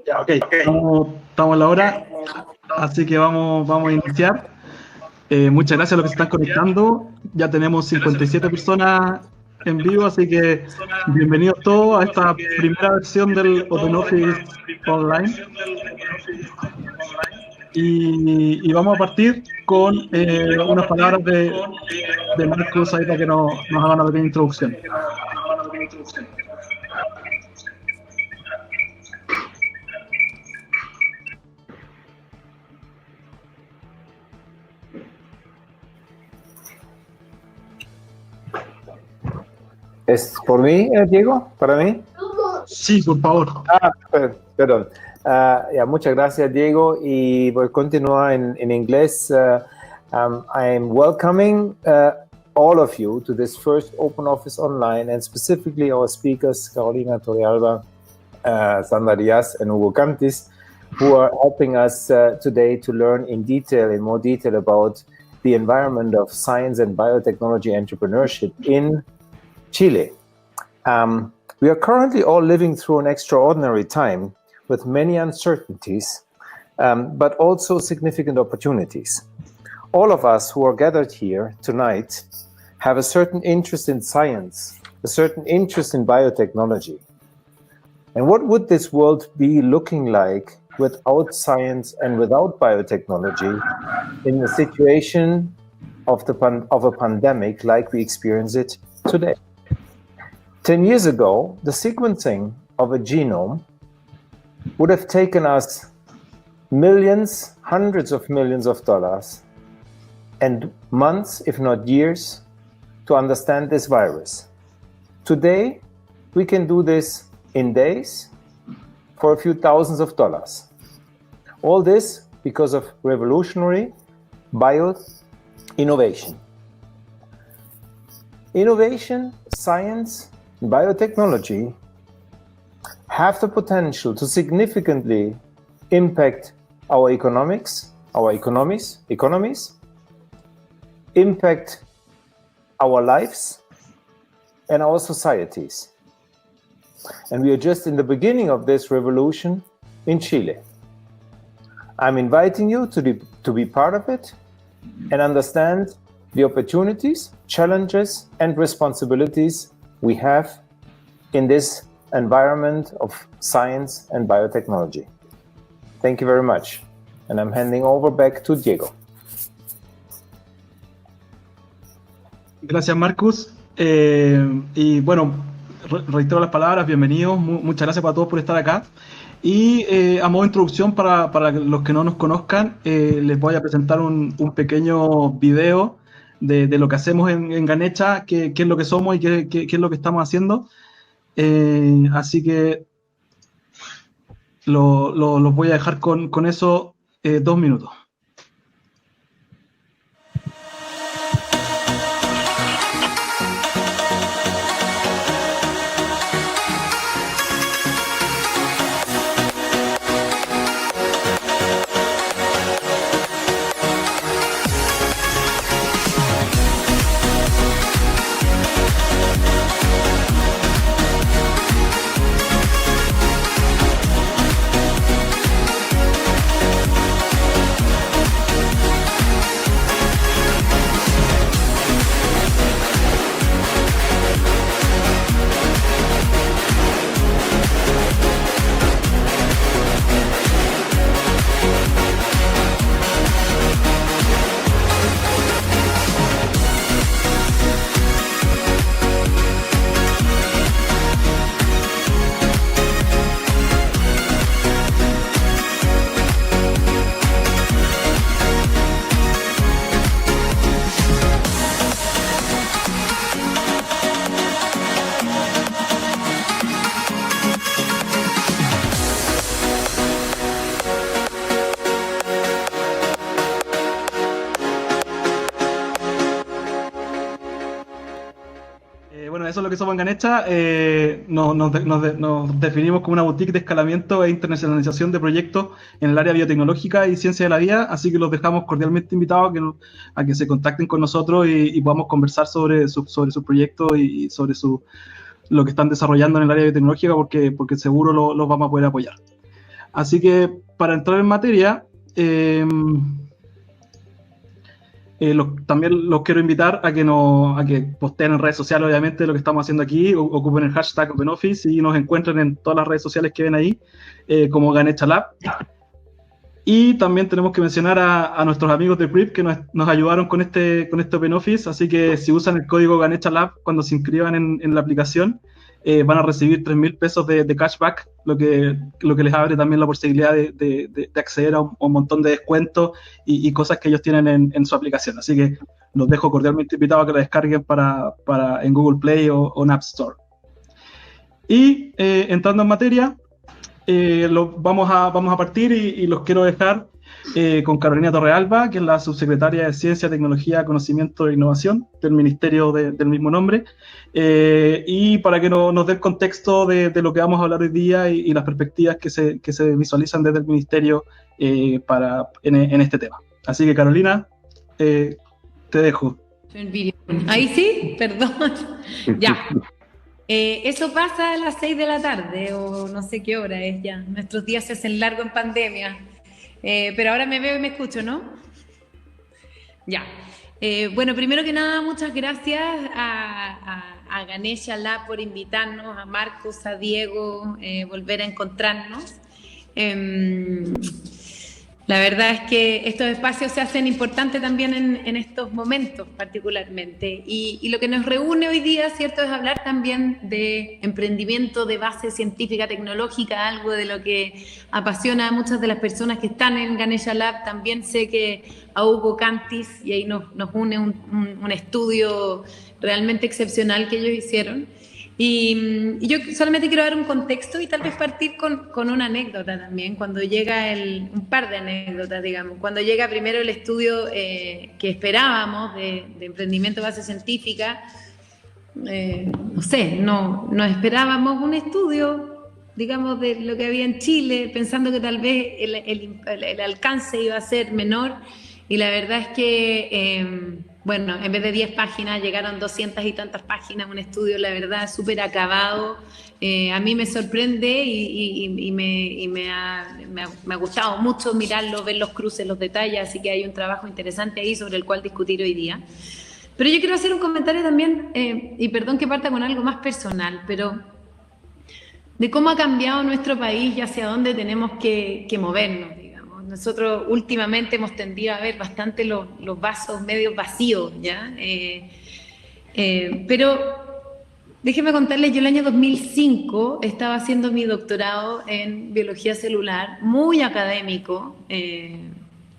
Ya, ok. Estamos a la hora, así que vamos a iniciar. Muchas gracias a los que se están conectando. Ya tenemos 57 personas en vivo, así que bienvenidos todos a esta primera versión del OpenOffice Online. Y vamos a partir con unas palabras de Marcus ahí para que nos haga una pequeña introducción. ¿Es por mí, Diego? ¿Para mí? Sí, por favor. Perdón. Muchas gracias, Diego. Y voy a continuar en inglés. I am welcoming all of you to this first OpenOffice Online, and specifically our speakers, Carolina Torrealba, Sandra Diaz, and Hugo Cantis, who are helping us today to learn in more detail about the environment of science and biotechnology entrepreneurship in Chile. We are currently all living through an extraordinary time with many uncertainties, but also significant opportunities. All of us who are gathered here tonight have a certain interest in science, a certain interest in biotechnology. And what would this world be looking like without science and without biotechnology in the situation of a pandemic like we experience it today? 10 years ago, the sequencing of a genome would have taken us millions, hundreds of millions of dollars, and months, if not years, to understand this virus. Today, we can do this in days for a few thousands of dollars. All this because of revolutionary bio-innovation. Innovation, science, biotechnology have the potential to significantly impact our economies, impact our lives and our societies. And we are just in the beginning of this revolution in Chile. I'm inviting you to be part of it and understand the opportunities, challenges, and responsibilities we have in this environment of science and biotechnology. Thank you very much. And I'm handing over back to Diego. Gracias, Marcus. Y bueno, reitero las palabras, bienvenidos, muchas gracias para todos por estar acá. Y a modo de introducción, para los que no nos conozcan, les voy a presentar un pequeño video de lo que hacemos en Ganesha, qué es lo que somos y qué es lo que estamos haciendo. Así que los voy a dejar con eso 2 minutos. Bueno, eso es lo que somos en Ganesha. Nos definimos como una boutique de escalamiento e internacionalización de proyectos en el área biotecnológica y ciencia de la vida, así que los dejamos cordialmente invitados a que se contacten con nosotros y podamos conversar sobre su proyecto y sobre lo que están desarrollando en el área biotecnológica, porque seguro los vamos a poder apoyar. Así que para entrar en materia, también los quiero invitar a que posteen en redes sociales, obviamente, lo que estamos haciendo aquí, ocupen el hashtag OpenOffice y nos encuentren en todas las redes sociales que ven ahí, como Ganesha Lab. Y también tenemos que mencionar a nuestros amigos de Prip que nos ayudaron con este OpenOffice, así que si usan el código Ganesha Lab cuando se inscriban en la aplicación, van a recibir 3.000 pesos de cashback, lo que les abre también la posibilidad de acceder a un montón de descuentos y cosas que ellos tienen en su aplicación. Así que los dejo cordialmente invitados a que la descarguen en Google Play o en App Store. Y entrando en materia, vamos a partir y los quiero dejar con Carolina Torrealba, que es la subsecretaria de Ciencia, Tecnología, Conocimiento e Innovación del Ministerio del mismo nombre, y para que nos dé el contexto de lo que vamos a hablar hoy día y las perspectivas que se visualizan desde el Ministerio en este tema. Así que, Carolina, te dejo. Ahí sí, perdón. Ya. Eso pasa a las 6 de la tarde o no sé qué hora es ya. Nuestros días se hacen largos en pandemia. Pero ahora me veo y me escucho, ¿no? Ya. Bueno, primero que nada, muchas gracias a Ganesha Lab por invitarnos, a Marcos, a Diego, volver a encontrarnos. La verdad es que estos espacios se hacen importantes también en estos momentos particularmente. Y lo que nos reúne hoy día, ¿cierto?, es hablar también de emprendimiento de base científica, tecnológica, algo de lo que apasiona a muchas de las personas que están en Ganesha Lab. También sé que a Hugo Cantis, y ahí nos une un estudio realmente excepcional que ellos hicieron. Y yo solamente quiero dar un contexto y tal vez partir con una anécdota también, cuando llega un par de anécdotas, digamos. Cuando llega primero el estudio que esperábamos de emprendimiento de base científica, no sé, no esperábamos un estudio, digamos, de lo que había en Chile, pensando que tal vez el alcance iba a ser menor, y la verdad es que... bueno, en vez de 10 páginas llegaron 200 y tantas páginas, un estudio, la verdad, súper acabado. A mí me sorprende y me ha gustado mucho mirarlo, ver los cruces, los detalles, así que hay un trabajo interesante ahí sobre el cual discutir hoy día. Pero yo quiero hacer un comentario también, y perdón que parta con algo más personal, pero de cómo ha cambiado nuestro país y hacia dónde tenemos que movernos. Nosotros últimamente hemos tendido a ver bastante los vasos medio vacíos, ¿ya? Pero déjenme contarles, yo el año 2005 estaba haciendo mi doctorado en biología celular, muy académico.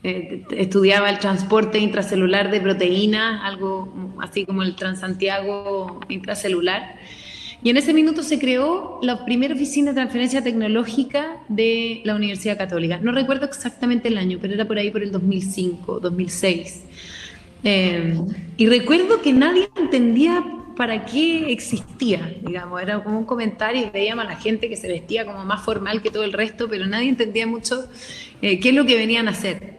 Estudiaba el transporte intracelular de proteínas, algo así como el Transantiago intracelular. Y en ese minuto se creó la primera oficina de transferencia tecnológica de la Universidad Católica. No recuerdo exactamente el año, pero era por ahí por el 2005, 2006. Y recuerdo que nadie entendía para qué existía, digamos. Era como un comentario y veíamos a la gente que se vestía como más formal que todo el resto, pero nadie entendía mucho qué es lo que venían a hacer.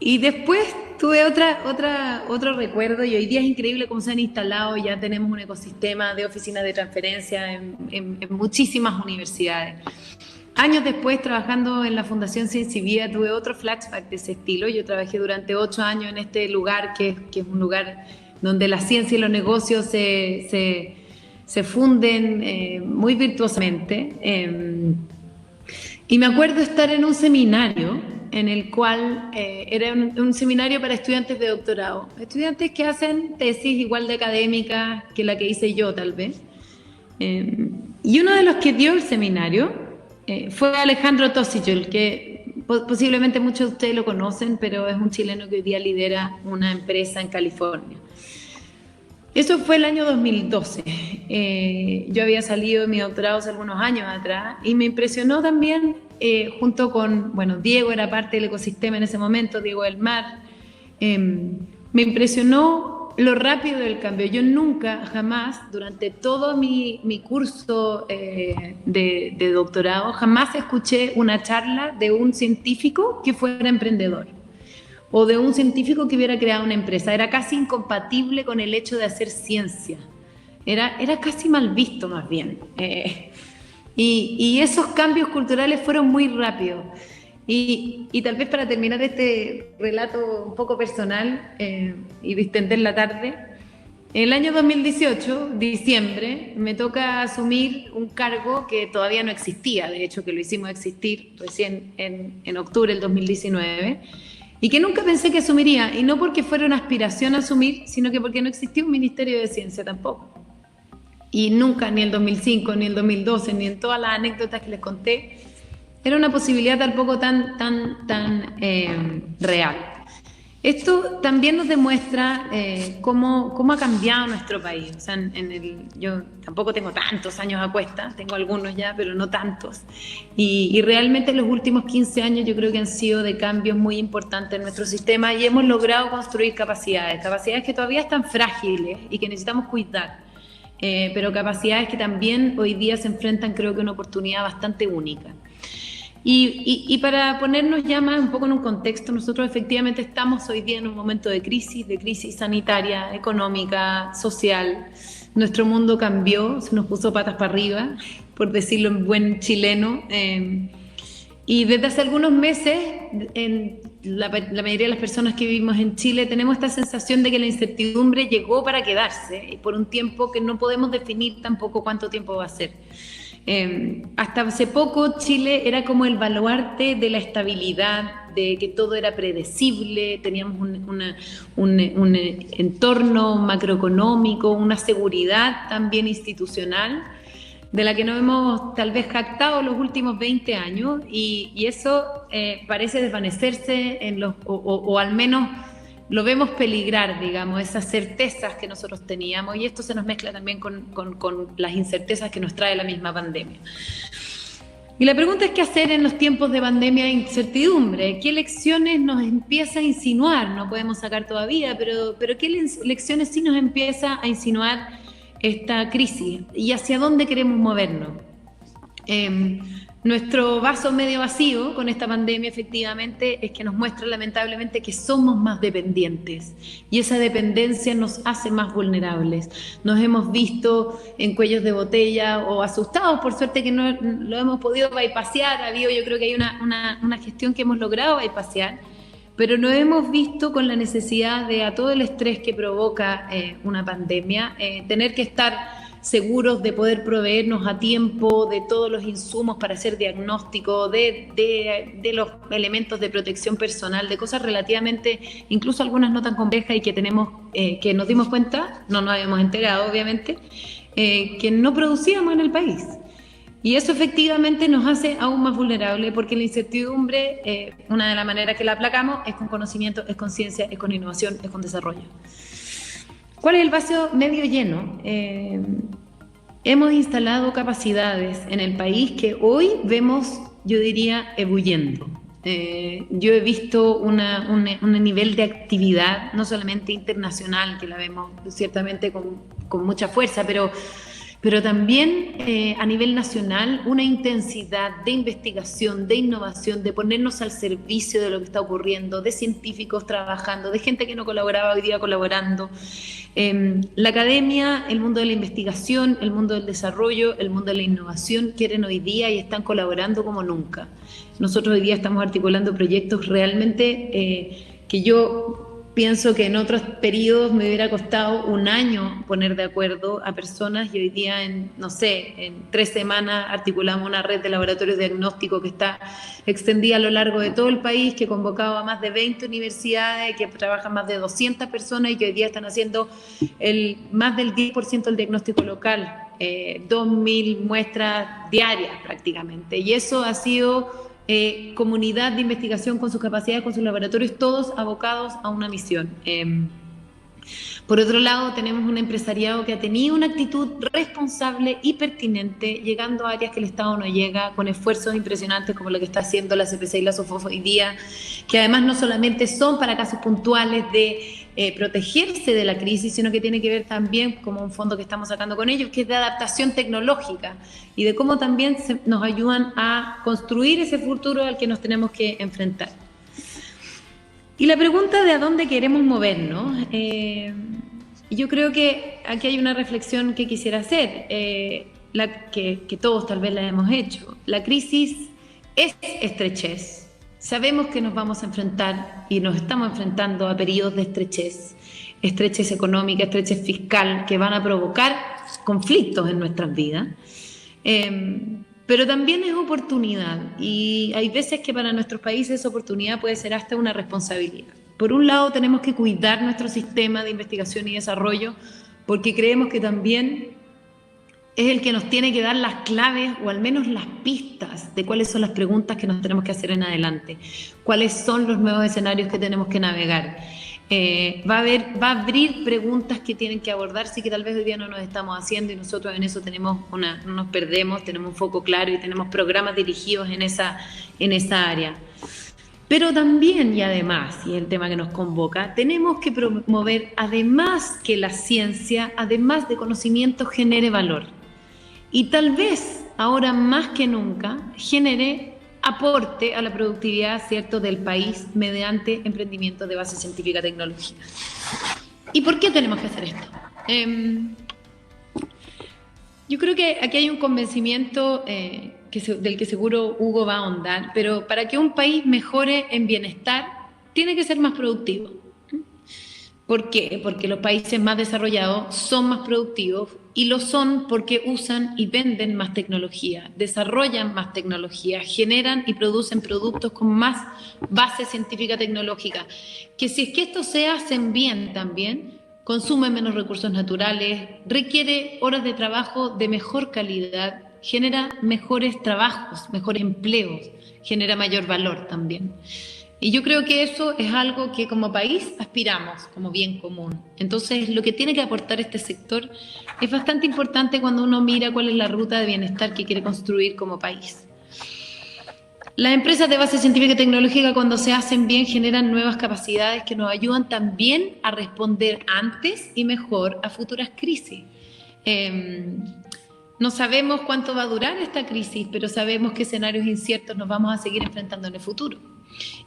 Y después tuve otro recuerdo, y hoy día es increíble cómo se han instalado. Ya tenemos un ecosistema de oficinas de transferencia en muchísimas universidades. Años después, trabajando en la Fundación Ciencia y Vida, tuve otro flashback de ese estilo. Yo trabajé durante 8 años en este lugar, que es un lugar donde la ciencia y los negocios se funden muy virtuosamente. Y me acuerdo estar en un seminario en el cual era un seminario para estudiantes de doctorado, estudiantes que hacen tesis igual de académicas que la que hice yo, tal vez. Y uno de los que dio el seminario fue Alejandro Tosichul, que posiblemente muchos de ustedes lo conocen, pero es un chileno que hoy día lidera una empresa en California. Eso fue el año 2012. Yo había salido de mi doctorado hace algunos años atrás y me impresionó también, junto con, bueno, Diego era parte del ecosistema en ese momento, Diego del Mar, me impresionó lo rápido del cambio. Yo nunca, jamás, durante todo mi curso de doctorado, jamás escuché una charla de un científico que fuera emprendedor o de un científico que hubiera creado una empresa. Era casi incompatible con el hecho de hacer ciencia. Era casi mal visto, más bien. Y esos cambios culturales fueron muy rápidos. Y tal vez para terminar este relato un poco personal y distender la tarde, en el año 2018, diciembre, me toca asumir un cargo que todavía no existía, de hecho que lo hicimos existir recién en octubre del 2019, y que nunca pensé que asumiría, y no porque fuera una aspiración a asumir, sino que porque no existía un Ministerio de Ciencia tampoco. Y nunca, ni en el 2005, ni en el 2012, ni en todas las anécdotas que les conté, era una posibilidad tampoco tan real. Esto también nos demuestra cómo ha cambiado nuestro país. O sea, yo tampoco tengo tantos años a cuesta, tengo algunos ya, pero no tantos. Y realmente los últimos 15 años yo creo que han sido de cambios muy importantes en nuestro sistema y hemos logrado construir capacidades que todavía están frágiles y que necesitamos cuidar. Pero capacidades que también hoy día se enfrentan, creo que una oportunidad bastante única. Y para ponernos ya más un poco en un contexto, nosotros efectivamente estamos hoy día en un momento de crisis sanitaria, económica, social. Nuestro mundo cambió, se nos puso patas para arriba, por decirlo en buen chileno. Y desde hace algunos meses, la mayoría de las personas que vivimos en Chile tenemos esta sensación de que la incertidumbre llegó para quedarse por un tiempo que no podemos definir tampoco cuánto tiempo va a ser. Hasta hace poco Chile era como el baluarte de la estabilidad, de que todo era predecible, teníamos un entorno macroeconómico, una seguridad también institucional, de la que nos hemos tal vez jactado los últimos 20 años y eso parece desvanecerse o al menos lo vemos peligrar, digamos, esas certezas que nosotros teníamos y esto se nos mezcla también con las incertezas que nos trae la misma pandemia. Y la pregunta es qué hacer en los tiempos de pandemia e incertidumbre, qué lecciones nos empieza a insinuar, no podemos sacar todavía, pero qué lecciones sí nos empieza a insinuar esta crisis y hacia dónde queremos movernos. Nuestro vaso medio vacío con esta pandemia efectivamente es que nos muestra lamentablemente que somos más dependientes y esa dependencia nos hace más vulnerables. Nos hemos visto en cuellos de botella o asustados, por suerte que no lo hemos podido bypassear, yo creo que hay una gestión que hemos logrado bypassear, pero nos hemos visto con la necesidad de a todo el estrés que provoca una pandemia, tener que estar seguros de poder proveernos a tiempo de todos los insumos para hacer diagnóstico, de los elementos de protección personal, de cosas relativamente, incluso algunas no tan complejas y que tenemos, que nos dimos cuenta, no nos habíamos enterado obviamente, que no producíamos en el país. Y eso efectivamente nos hace aún más vulnerables porque la incertidumbre, una de las maneras que la aplacamos es con conocimiento, es con ciencia, es con innovación, es con desarrollo. ¿Cuál es el vaso medio lleno? Hemos instalado capacidades en el país que hoy vemos, yo diría, ebulliendo. Yo he visto un nivel de actividad, no solamente internacional, que la vemos ciertamente con mucha fuerza, pero también a nivel nacional una intensidad de investigación, de innovación, de ponernos al servicio de lo que está ocurriendo, de científicos trabajando, de gente que no colaboraba hoy día colaborando. La academia, el mundo de la investigación, el mundo del desarrollo, el mundo de la innovación quieren hoy día y están colaborando como nunca. Nosotros hoy día estamos articulando proyectos realmente que yo pienso que en otros periodos me hubiera costado un año poner de acuerdo a personas y hoy día en 3 semanas articulamos una red de laboratorios diagnósticos que está extendida a lo largo de todo el país, que convocaba a más de 20 universidades, que trabajan más de 200 personas y que hoy día están haciendo más del 10% del diagnóstico local, 2.000 muestras diarias prácticamente. Y eso ha sido comunidad de investigación con sus capacidades, con sus laboratorios, todos abocados a una misión. Por otro lado, tenemos un empresariado que ha tenido una actitud responsable y pertinente, llegando a áreas que el Estado no llega, con esfuerzos impresionantes como lo que está haciendo la CPC y la SOFOF hoy día, que además no solamente son para casos puntuales de protegerse de la crisis, sino que tiene que ver también, como un fondo que estamos sacando con ellos, que es de adaptación tecnológica y de cómo también nos ayudan a construir ese futuro al que nos tenemos que enfrentar. Y la pregunta de a dónde queremos movernos, yo creo que aquí hay una reflexión que quisiera hacer. que todos tal vez la hemos hecho. La crisis es estrechez. Sabemos que nos vamos a enfrentar y nos estamos enfrentando a periodos de estrechez económica, estrechez fiscal, que van a provocar conflictos en nuestras vidas. Pero también es oportunidad, y hay veces que para nuestros países esa oportunidad puede ser hasta una responsabilidad. Por un lado, tenemos que cuidar nuestro sistema de investigación y desarrollo, porque creemos que también es el que nos tiene que dar las claves o al menos las pistas de cuáles son las preguntas que nos tenemos que hacer en adelante, cuáles son los nuevos escenarios que tenemos que navegar. Va a abrir preguntas que tienen que abordarse y que tal vez hoy día no nos estamos haciendo, y nosotros en eso no nos perdemos, tenemos un foco claro y tenemos programas dirigidos en esa área. Pero también y además, y es el tema que nos convoca, tenemos que promover, además que la ciencia, además de conocimiento, genere valor. Y tal vez ahora más que nunca genere aporte a la productividad, ¿cierto?, del país mediante emprendimientos de base científica tecnológica. ¿Y por qué tenemos que hacer esto? Yo creo que aquí hay un convencimiento del que seguro Hugo va a ahondar, pero para que un país mejore en bienestar, tiene que ser más productivo. ¿Por qué? Porque los países más desarrollados son más productivos, y lo son porque usan y venden más tecnología, desarrollan más tecnología, generan y producen productos con más base científica tecnológica, que si es que estos se hacen bien también, consumen menos recursos naturales, requiere horas de trabajo de mejor calidad, genera mejores trabajos, mejores empleos, genera mayor valor también. Y yo creo que eso es algo que como país aspiramos como bien común. Entonces, lo que tiene que aportar este sector es bastante importante cuando uno mira cuál es la ruta de bienestar que quiere construir como país. Las empresas de base científica y tecnológica, cuando se hacen bien, generan nuevas capacidades que nos ayudan también a responder antes y mejor a futuras crisis. No sabemos cuánto va a durar esta crisis, pero sabemos que escenarios inciertos nos vamos a seguir enfrentando en el futuro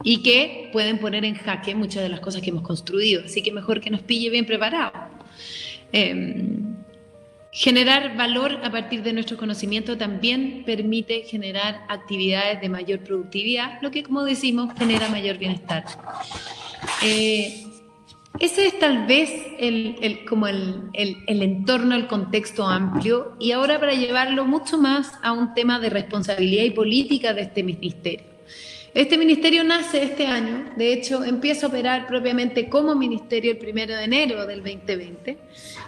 y que pueden poner en jaque muchas de las cosas que hemos construido. Así que mejor que nos pille bien preparados. Generar valor a partir de nuestro conocimiento también permite generar actividades de mayor productividad, lo que, como decimos, genera mayor bienestar. Ese es tal vez el entorno, el contexto amplio, y ahora para llevarlo mucho más a un tema de responsabilidad y política de este ministerio. Este ministerio nace este año, de hecho empieza a operar propiamente como ministerio el 1 de enero del 2020,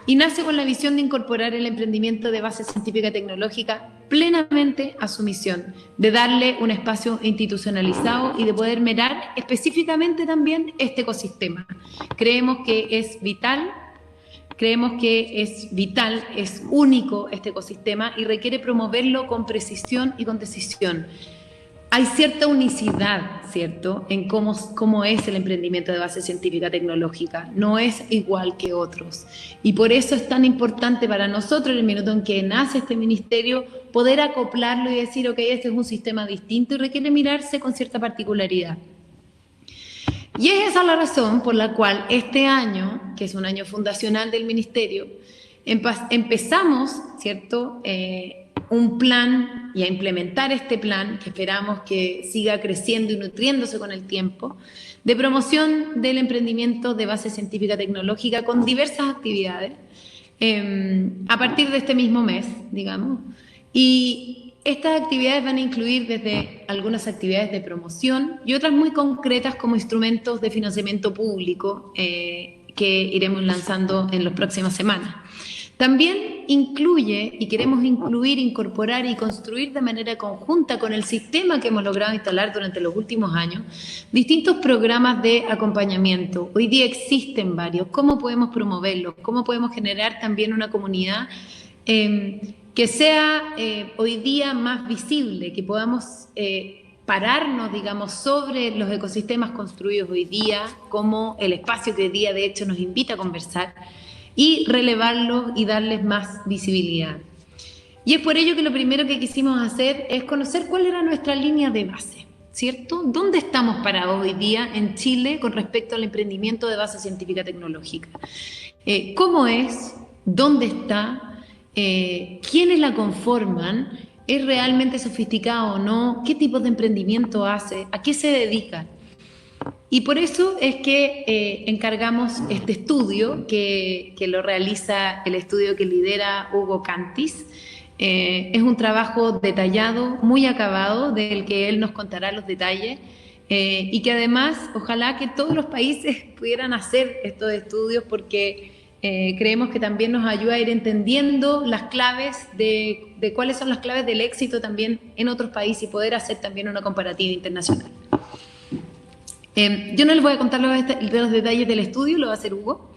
y nace con la visión de incorporar el emprendimiento de base científica y tecnológica plenamente a su misión, de darle un espacio institucionalizado y de poder mirar específicamente también este ecosistema. Creemos que es vital, es único este ecosistema y requiere promoverlo con precisión y con decisión. Hay cierta unicidad, ¿cierto?, en cómo es el emprendimiento de base científica tecnológica. No es igual que otros. Y por eso es tan importante para nosotros, en el minuto en que nace este ministerio, poder acoplarlo y decir, ok, este es un sistema distinto y requiere mirarse con cierta particularidad. Y es esa la razón por la cual este año, que es un año fundacional del ministerio, empezamos, ¿cierto?, un plan y a implementar este plan que esperamos que siga creciendo y nutriéndose con el tiempo, de promoción del emprendimiento de base científica tecnológica con diversas actividades a partir de este mismo mes, digamos. Y estas actividades van a incluir desde algunas actividades de promoción y otras muy concretas como instrumentos de financiamiento público que iremos lanzando en las próximas semanas. También incluye, y queremos incluir, incorporar y construir de manera conjunta con el sistema que hemos logrado instalar durante los últimos años, distintos programas de acompañamiento. Hoy día existen varios. ¿Cómo podemos promoverlos? ¿Cómo podemos generar también una comunidad que sea hoy día más visible, que podamos pararnos, digamos, sobre los ecosistemas construidos hoy día, como el espacio que hoy día, de hecho, nos invita a conversar, y relevarlos y darles más visibilidad. Y es por ello que lo primero que quisimos hacer es conocer cuál era nuestra línea de base, ¿cierto? ¿Dónde estamos parados hoy día en Chile con respecto al emprendimiento de base científica tecnológica? ¿Cómo es? ¿Dónde está? quiénes la conforman, es realmente sofisticado o no, qué tipo de emprendimiento hace, a qué se dedica. Y por eso es que encargamos este estudio que lo realiza el estudio que lidera Hugo Cantis. Es un trabajo detallado, muy acabado, del que él nos contará los detalles, y que además ojalá que todos los países pudieran hacer estos estudios, porque creemos que también nos ayuda a ir entendiendo las claves de cuáles son las claves del éxito también en otros países y poder hacer también una comparativa internacional. Yo no les voy a contar los detalles del estudio, lo va a hacer Hugo,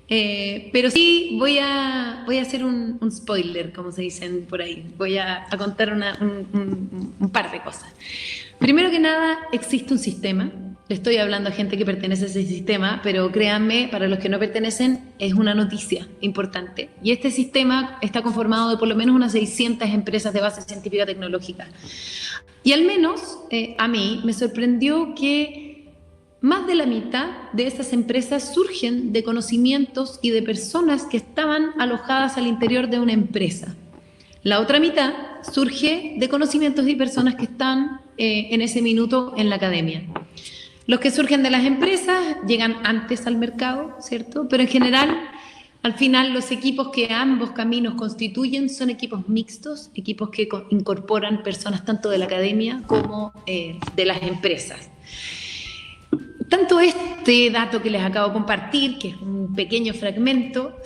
pero sí voy a hacer un spoiler, como se dicen por ahí. Voy a contar un par de cosas. Primero que nada, existe un sistema. Le estoy hablando a gente que pertenece a ese sistema, pero créanme, para los que no pertenecen, es una noticia importante. Y este sistema está conformado de por lo menos unas 600 empresas de base científica tecnológica. Y al menos a mí me sorprendió que más de la mitad de estas empresas surgen de conocimientos y de personas que estaban alojadas al interior de una empresa. La otra mitad surge de conocimientos y personas que están en ese minuto en la academia. Los que surgen de las empresas llegan antes al mercado, ¿cierto? Pero en general, al final, los equipos que ambos caminos constituyen son equipos mixtos, equipos que incorporan personas tanto de la academia como de las empresas. Tanto este dato que les acabo de compartir, que es un pequeño fragmento,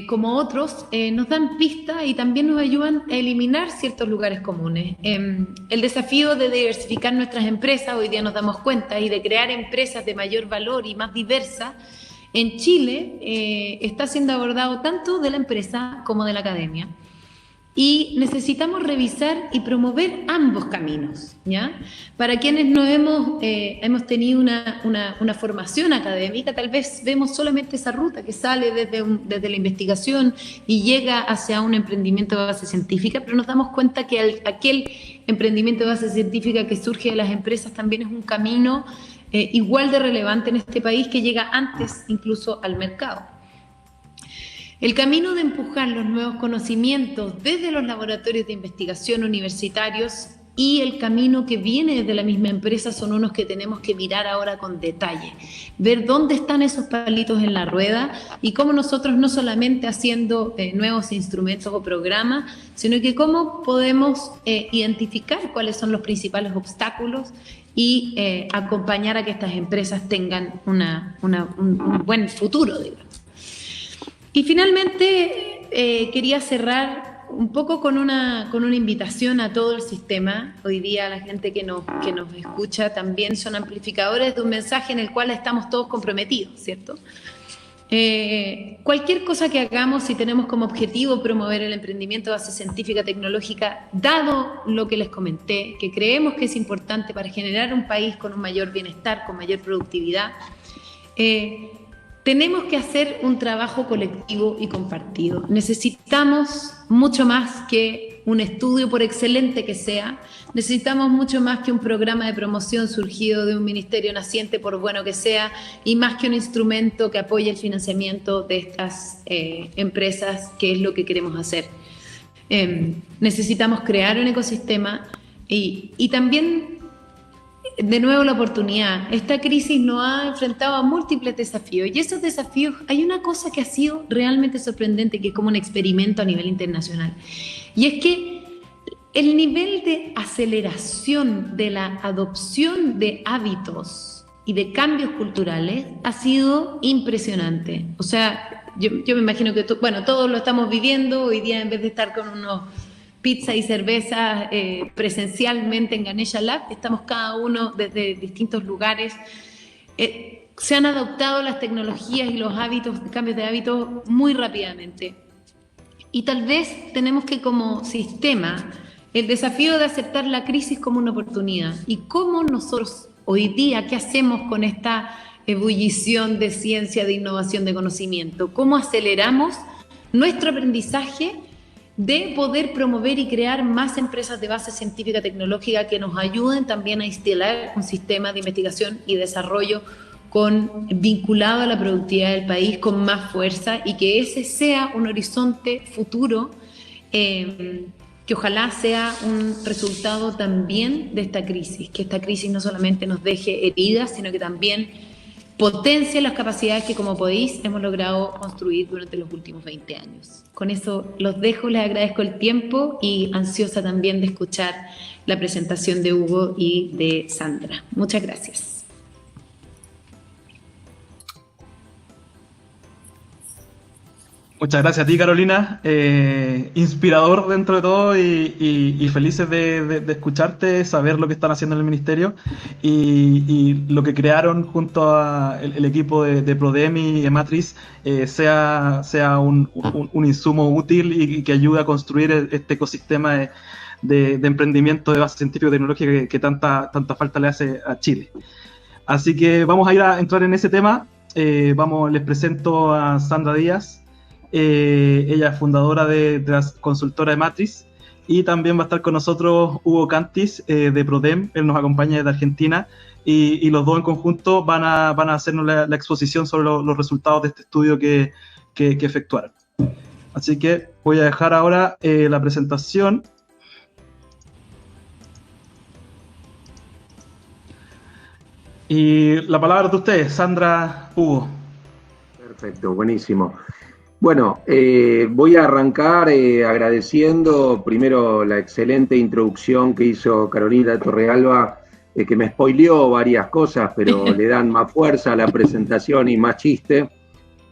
como otros, nos dan pistas y también nos ayudan a eliminar ciertos lugares comunes. El desafío de diversificar nuestras empresas, hoy día nos damos cuenta, y de crear empresas de mayor valor y más diversas, en Chile está siendo abordado tanto de la empresa como de la academia. Y necesitamos revisar y promover ambos caminos, ¿ya? Para quienes no hemos tenido una formación académica, tal vez vemos solamente esa ruta que sale desde la investigación y llega hacia un emprendimiento de base científica, pero nos damos cuenta que aquel emprendimiento de base científica que surge de las empresas también es un camino igual de relevante en este país, que llega antes incluso al mercado. El camino de empujar los nuevos conocimientos desde los laboratorios de investigación universitarios y el camino que viene desde la misma empresa son unos que tenemos que mirar ahora con detalle, ver dónde están esos palitos en la rueda y cómo nosotros, no solamente haciendo nuevos instrumentos o programas, sino que cómo podemos identificar cuáles son los principales obstáculos y acompañar a que estas empresas tengan un buen futuro, digamos. Y finalmente quería cerrar un poco con una invitación a todo el sistema. Hoy día la gente que nos escucha también son amplificadores de un mensaje en el cual estamos todos comprometidos, ¿cierto? Cualquier cosa que hagamos, si tenemos como objetivo promover el emprendimiento de base científica tecnológica, dado lo que les comenté, que creemos que es importante para generar un país con un mayor bienestar, con mayor productividad, tenemos que hacer un trabajo colectivo y compartido. Necesitamos mucho más que un estudio, por excelente que sea. Necesitamos mucho más que un programa de promoción surgido de un ministerio naciente, por bueno que sea, y más que un instrumento que apoye el financiamiento de estas empresas, que es lo que queremos hacer. Necesitamos crear un ecosistema y también, de nuevo, la oportunidad. Esta crisis nos ha enfrentado a múltiples desafíos, y esos desafíos, hay una cosa que ha sido realmente sorprendente, que es como un experimento a nivel internacional, y es que el nivel de aceleración de la adopción de hábitos y de cambios culturales ha sido impresionante. O sea, yo me imagino que todos lo estamos viviendo hoy día. En vez de estar con unos pizza y cerveza presencialmente en Ganesha Lab, estamos cada uno desde distintos lugares. Se han adoptado las tecnologías y los cambios de hábitos muy rápidamente. Y tal vez tenemos que, como sistema, el desafío de aceptar la crisis como una oportunidad. Y cómo nosotros hoy día, ¿qué hacemos con esta ebullición de ciencia, de innovación, de conocimiento? ¿Cómo aceleramos nuestro aprendizaje de poder promover y crear más empresas de base científica tecnológica que nos ayuden también a instalar un sistema de investigación y desarrollo vinculado a la productividad del país con más fuerza, y que ese sea un horizonte futuro que ojalá sea un resultado también de esta crisis, que esta crisis no solamente nos deje heridas, sino que también potencie las capacidades que como podéis hemos logrado construir durante los últimos 20 años. Con eso los dejo, les agradezco el tiempo y ansiosa también de escuchar la presentación de Hugo y de Sandra. Muchas gracias. Muchas gracias a ti, Carolina. Inspirador dentro de todo y felices de escucharte, saber lo que están haciendo en el ministerio y lo que crearon junto al equipo de Prodem y Ematriz sea un insumo útil y que ayude a construir este ecosistema de emprendimiento de base científico-tecnológica que tanta falta le hace a Chile. Así que vamos a ir a entrar en ese tema. Les presento a Sandra Díaz. Ella es fundadora de la consultora Ematriz y también va a estar con nosotros Hugo Cantis de Prodem. Él nos acompaña desde Argentina y los dos en conjunto van a hacernos la exposición sobre los resultados de este estudio que efectuaron. Así que voy a dejar ahora la presentación. Y la palabra es de ustedes, Sandra, Hugo. Perfecto, buenísimo. Bueno, voy a arrancar agradeciendo primero la excelente introducción que hizo Carolina Torrealba, que me spoileó varias cosas, pero le dan más fuerza a la presentación y más chiste.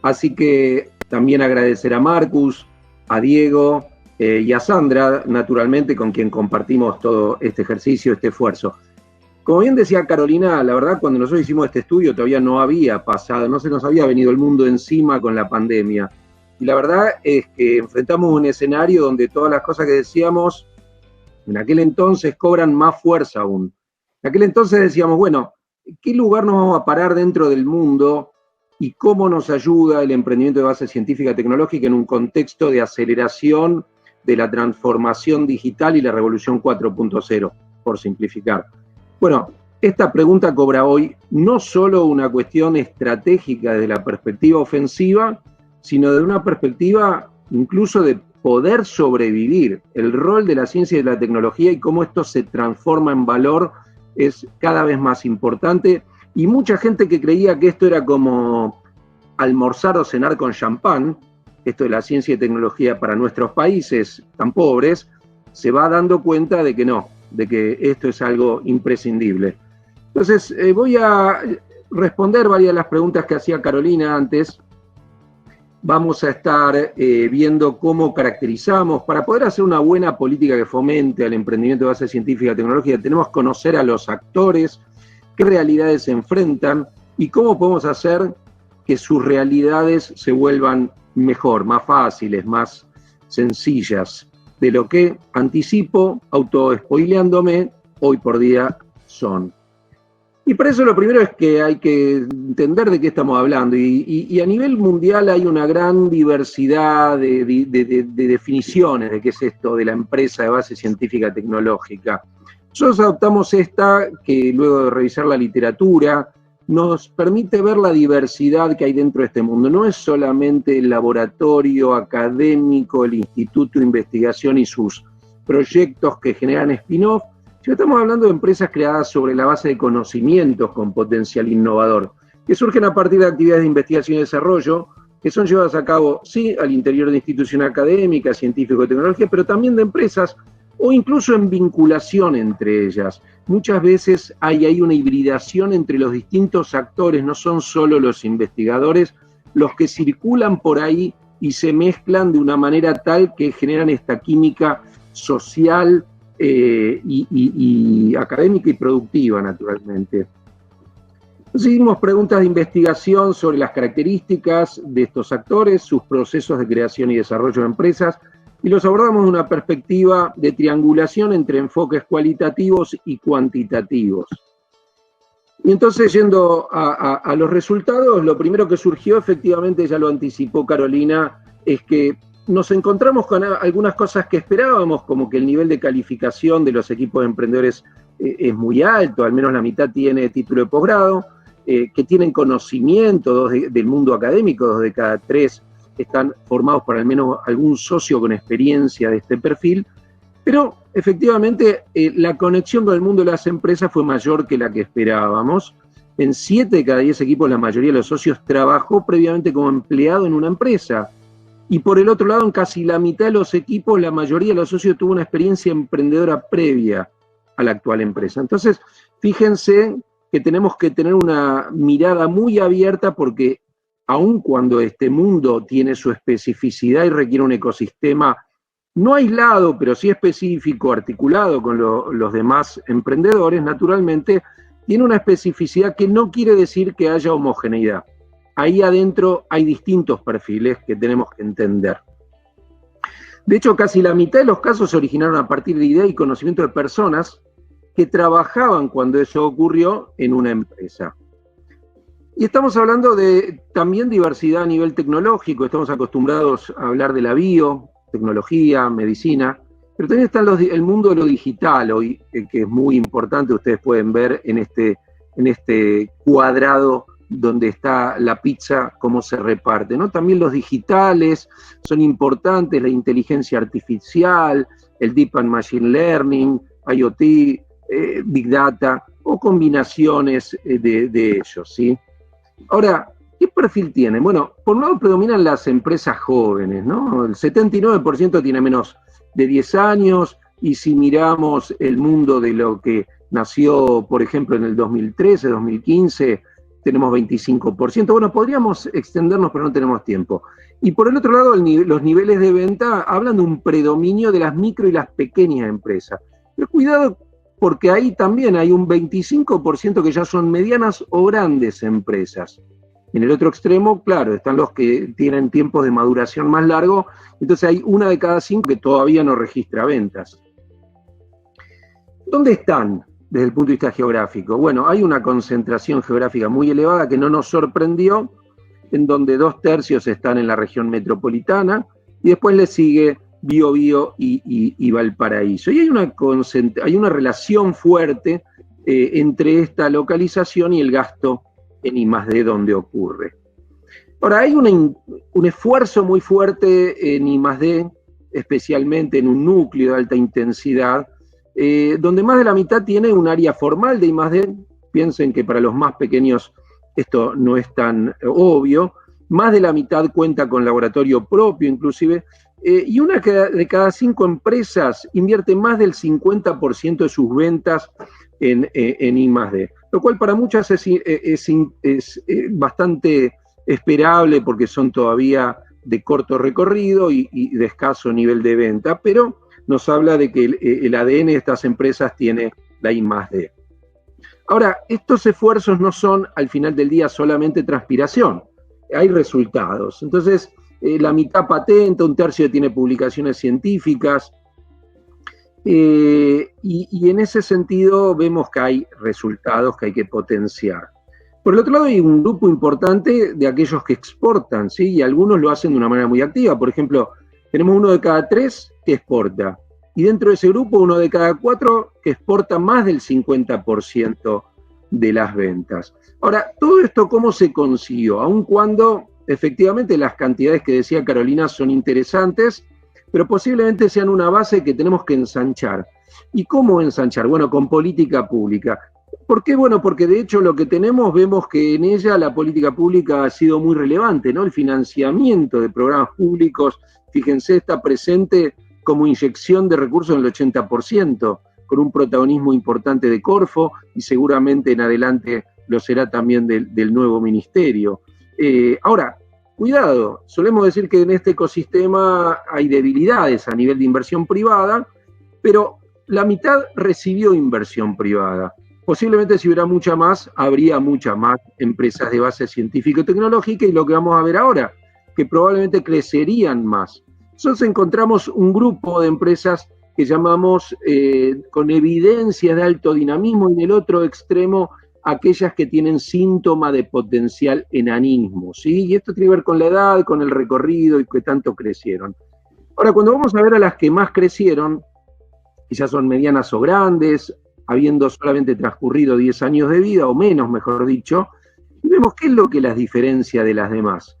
Así que también agradecer a Marcus, a Diego y a Sandra, naturalmente, con quien compartimos todo este ejercicio, este esfuerzo. Como bien decía Carolina, la verdad, cuando nosotros hicimos este estudio todavía no había pasado, no se nos había venido el mundo encima con la pandemia. Y la verdad es que enfrentamos un escenario donde todas las cosas que decíamos en aquel entonces cobran más fuerza aún. En aquel entonces decíamos, bueno, ¿qué lugar nos vamos a parar dentro del mundo y cómo nos ayuda el emprendimiento de base científica tecnológica en un contexto de aceleración de la transformación digital y la revolución 4.0, por simplificar? Bueno, esta pregunta cobra hoy no solo una cuestión estratégica desde la perspectiva ofensiva, sino de una perspectiva incluso de poder sobrevivir. El rol de la ciencia y de la tecnología y cómo esto se transforma en valor es cada vez más importante. Y mucha gente que creía que esto era como almorzar o cenar con champán, esto de la ciencia y tecnología para nuestros países tan pobres, se va dando cuenta de que no, de que esto es algo imprescindible. Entonces, voy a responder varias de las preguntas que hacía Carolina antes. Vamos a estar viendo cómo caracterizamos. Para poder hacer una buena política que fomente al emprendimiento de base científica y tecnológica, tenemos que conocer a los actores, qué realidades se enfrentan y cómo podemos hacer que sus realidades se vuelvan mejor, más fáciles, más sencillas, de lo que anticipo, autoespoileándome, hoy por día son. Y para eso lo primero es que hay que entender de qué estamos hablando. Y a nivel mundial hay una gran diversidad de definiciones de qué es esto de la empresa de base científica tecnológica. Nosotros adoptamos esta que luego de revisar la literatura nos permite ver la diversidad que hay dentro de este mundo. No es solamente el laboratorio académico, el instituto de investigación y sus proyectos que generan spin-off, sino estamos hablando de empresas creadas sobre la base de conocimientos con potencial innovador, que surgen a partir de actividades de investigación y desarrollo, que son llevadas a cabo, sí, al interior de instituciones académicas, científico-tecnológicas, pero también de empresas, o incluso en vinculación entre ellas. Muchas veces hay ahí una hibridación entre los distintos actores, no son solo los investigadores los que circulan por ahí y se mezclan de una manera tal que generan esta química social y académica y productiva, naturalmente. Hicimos preguntas de investigación sobre las características de estos actores, sus procesos de creación y desarrollo de empresas, y los abordamos de una perspectiva de triangulación entre enfoques cualitativos y cuantitativos. Y entonces, yendo a los resultados, lo primero que surgió, efectivamente, ya lo anticipó Carolina, es que nos encontramos con algunas cosas que esperábamos, como que el nivel de calificación de los equipos de emprendedores es muy alto, al menos la mitad tiene título de posgrado, que tienen conocimiento del mundo académico, 2 de cada 3 están formados por al menos algún socio con experiencia de este perfil, pero efectivamente la conexión con el mundo de las empresas fue mayor que la que esperábamos. En 7 de cada 10 equipos, la mayoría de los socios trabajó previamente como empleado en una empresa. Y por el otro lado, en casi la mitad de los equipos, la mayoría de los socios tuvo una experiencia emprendedora previa a la actual empresa. Entonces, fíjense que tenemos que tener una mirada muy abierta porque aun cuando este mundo tiene su especificidad y requiere un ecosistema no aislado, pero sí específico, articulado con los demás emprendedores, naturalmente, tiene una especificidad que no quiere decir que haya homogeneidad. Ahí adentro hay distintos perfiles que tenemos que entender. De hecho, casi la mitad de los casos se originaron a partir de ideas y conocimiento de personas que trabajaban cuando eso ocurrió en una empresa. Y estamos hablando de también diversidad a nivel tecnológico, estamos acostumbrados a hablar de la biotecnología, medicina, pero también está el mundo de lo digital hoy, que es muy importante, ustedes pueden ver en este cuadrado donde está la pizza, cómo se reparte, ¿no? También los digitales son importantes, la inteligencia artificial, el Deep and Machine Learning, IoT, Big Data, o combinaciones de ellos, ¿sí? Ahora, ¿qué perfil tienen? Bueno, por un lado predominan las empresas jóvenes, ¿no? El 79% tiene menos de 10 años, y si miramos el mundo de lo que nació, por ejemplo, en el 2013, 2015, tenemos 25%. Bueno, podríamos extendernos, pero no tenemos tiempo. Y por el otro lado, los niveles de venta hablan de un predominio de las micro y las pequeñas empresas. Pero cuidado, porque ahí también hay un 25% que ya son medianas o grandes empresas. En el otro extremo, claro, están los que tienen tiempos de maduración más largos, entonces hay 1 de cada 5 que todavía no registra ventas. ¿Dónde están desde el punto de vista geográfico? Bueno, hay una concentración geográfica muy elevada que no nos sorprendió, en donde 2/3 están en la región metropolitana, y después le sigue Biobío y Valparaíso. Y hay una relación fuerte entre esta localización y el gasto en I+D donde ocurre. Ahora, hay un esfuerzo muy fuerte en I+D, especialmente en un núcleo de alta intensidad, donde más de la mitad tiene un área formal de I+D. Piensen que para los más pequeños esto no es tan obvio. Más de la mitad cuenta con laboratorio propio, inclusive, y 1 de cada 5 empresas invierte más del 50% de sus ventas en I+D, lo cual para muchas es bastante esperable porque son todavía de corto recorrido y de escaso nivel de venta, pero nos habla de que el ADN de estas empresas tiene la I+D. Ahora, estos esfuerzos no son al final del día solamente transpiración, hay resultados. Entonces, la mitad patenta, 1/3 tiene publicaciones científicas, y en ese sentido vemos que hay resultados que hay que potenciar. Por el otro lado, hay un grupo importante de aquellos que exportan, ¿sí? Y algunos lo hacen de una manera muy activa. Por ejemplo, tenemos 1 de cada 3 que exporta, y dentro de ese grupo 1 de cada 4 que exporta más del 50% de las ventas. Ahora, todo esto, ¿cómo se consiguió? Aun cuando efectivamente las cantidades que decía Carolina son interesantes, pero posiblemente sean una base que tenemos que ensanchar. ¿Y cómo ensanchar? Bueno, con política pública. ¿Por qué? Bueno, porque de hecho lo que tenemos, vemos que en ella la política pública ha sido muy relevante, ¿no? El financiamiento de programas públicos, fíjense, está presente como inyección de recursos en el 80%, con un protagonismo importante de Corfo, y seguramente en adelante lo será también del nuevo ministerio. Ahora, cuidado, solemos decir que en este ecosistema hay debilidades a nivel de inversión privada, pero la mitad recibió inversión privada. Posiblemente si hubiera mucha más, habría muchas más empresas de base científico-tecnológica, y lo que vamos a ver ahora, que probablemente crecerían más. Entonces encontramos un grupo de empresas que llamamos con evidencias de alto dinamismo, y en el otro extremo aquellas que tienen síntoma de potencial enanismo, ¿sí? Y esto tiene que ver con la edad, con el recorrido y que tanto crecieron. Ahora, cuando vamos a ver a las que más crecieron, que ya son medianas o grandes, habiendo solamente transcurrido 10 años de vida, o menos, mejor dicho, y vemos qué es lo que las diferencia de las demás.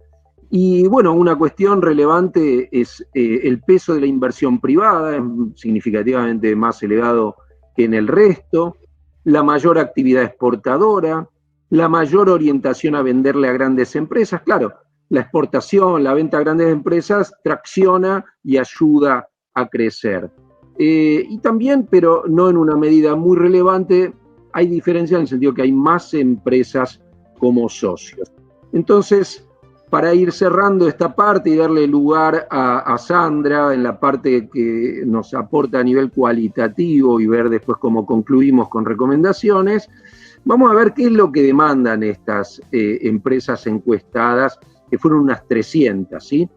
Y bueno, una cuestión relevante es el peso de la inversión privada, es significativamente más elevado que en el resto, la mayor actividad exportadora, la mayor orientación a venderle a grandes empresas. Claro, la exportación, la venta a grandes empresas tracciona y ayuda a crecer. Y también, pero no en una medida muy relevante, hay diferencia en el sentido que hay más empresas como socios. Entonces, para ir cerrando esta parte y darle lugar a Sandra en la parte que nos aporta a nivel cualitativo y ver después cómo concluimos con recomendaciones, vamos a ver qué es lo que demandan estas empresas encuestadas, que fueron unas 300, ¿sí?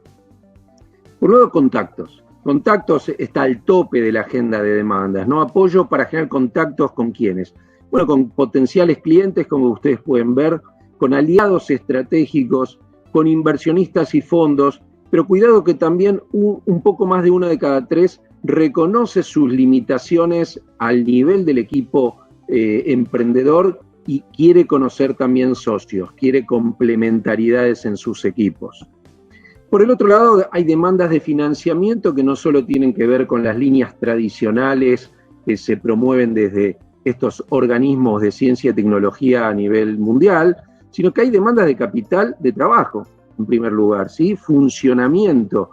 Por un lado, contactos. Contactos está al tope de la agenda de demandas, ¿no? Apoyo para generar contactos con ¿quiénes? Bueno, con potenciales clientes, como ustedes pueden ver, con aliados estratégicos, con inversionistas y fondos, pero cuidado que también un poco más de 1 de cada 3 reconoce sus limitaciones al nivel del equipo emprendedor y quiere conocer también socios, quiere complementariedades en sus equipos. Por el otro lado, hay demandas de financiamiento que no solo tienen que ver con las líneas tradicionales que se promueven desde estos organismos de ciencia y tecnología a nivel mundial, sino que hay demandas de capital de trabajo, en primer lugar, ¿sí? Funcionamiento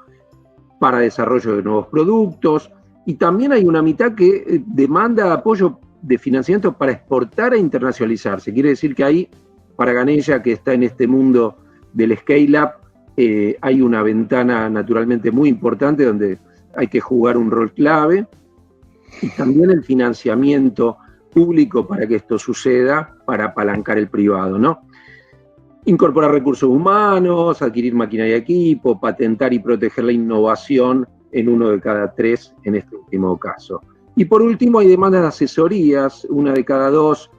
para desarrollo de nuevos productos, y también hay una mitad que demanda apoyo de financiamiento para exportar e internacionalizarse. Quiere decir que ahí, para Ganella, que está en este mundo del scale-up, hay una ventana naturalmente muy importante donde hay que jugar un rol clave, y también el financiamiento público para que esto suceda, para apalancar el privado, ¿no? Incorporar recursos humanos, adquirir maquinaria y equipo, patentar y proteger la innovación en 1 de cada 3 en este último caso. Y por último hay demandas de asesorías, 1 de cada 2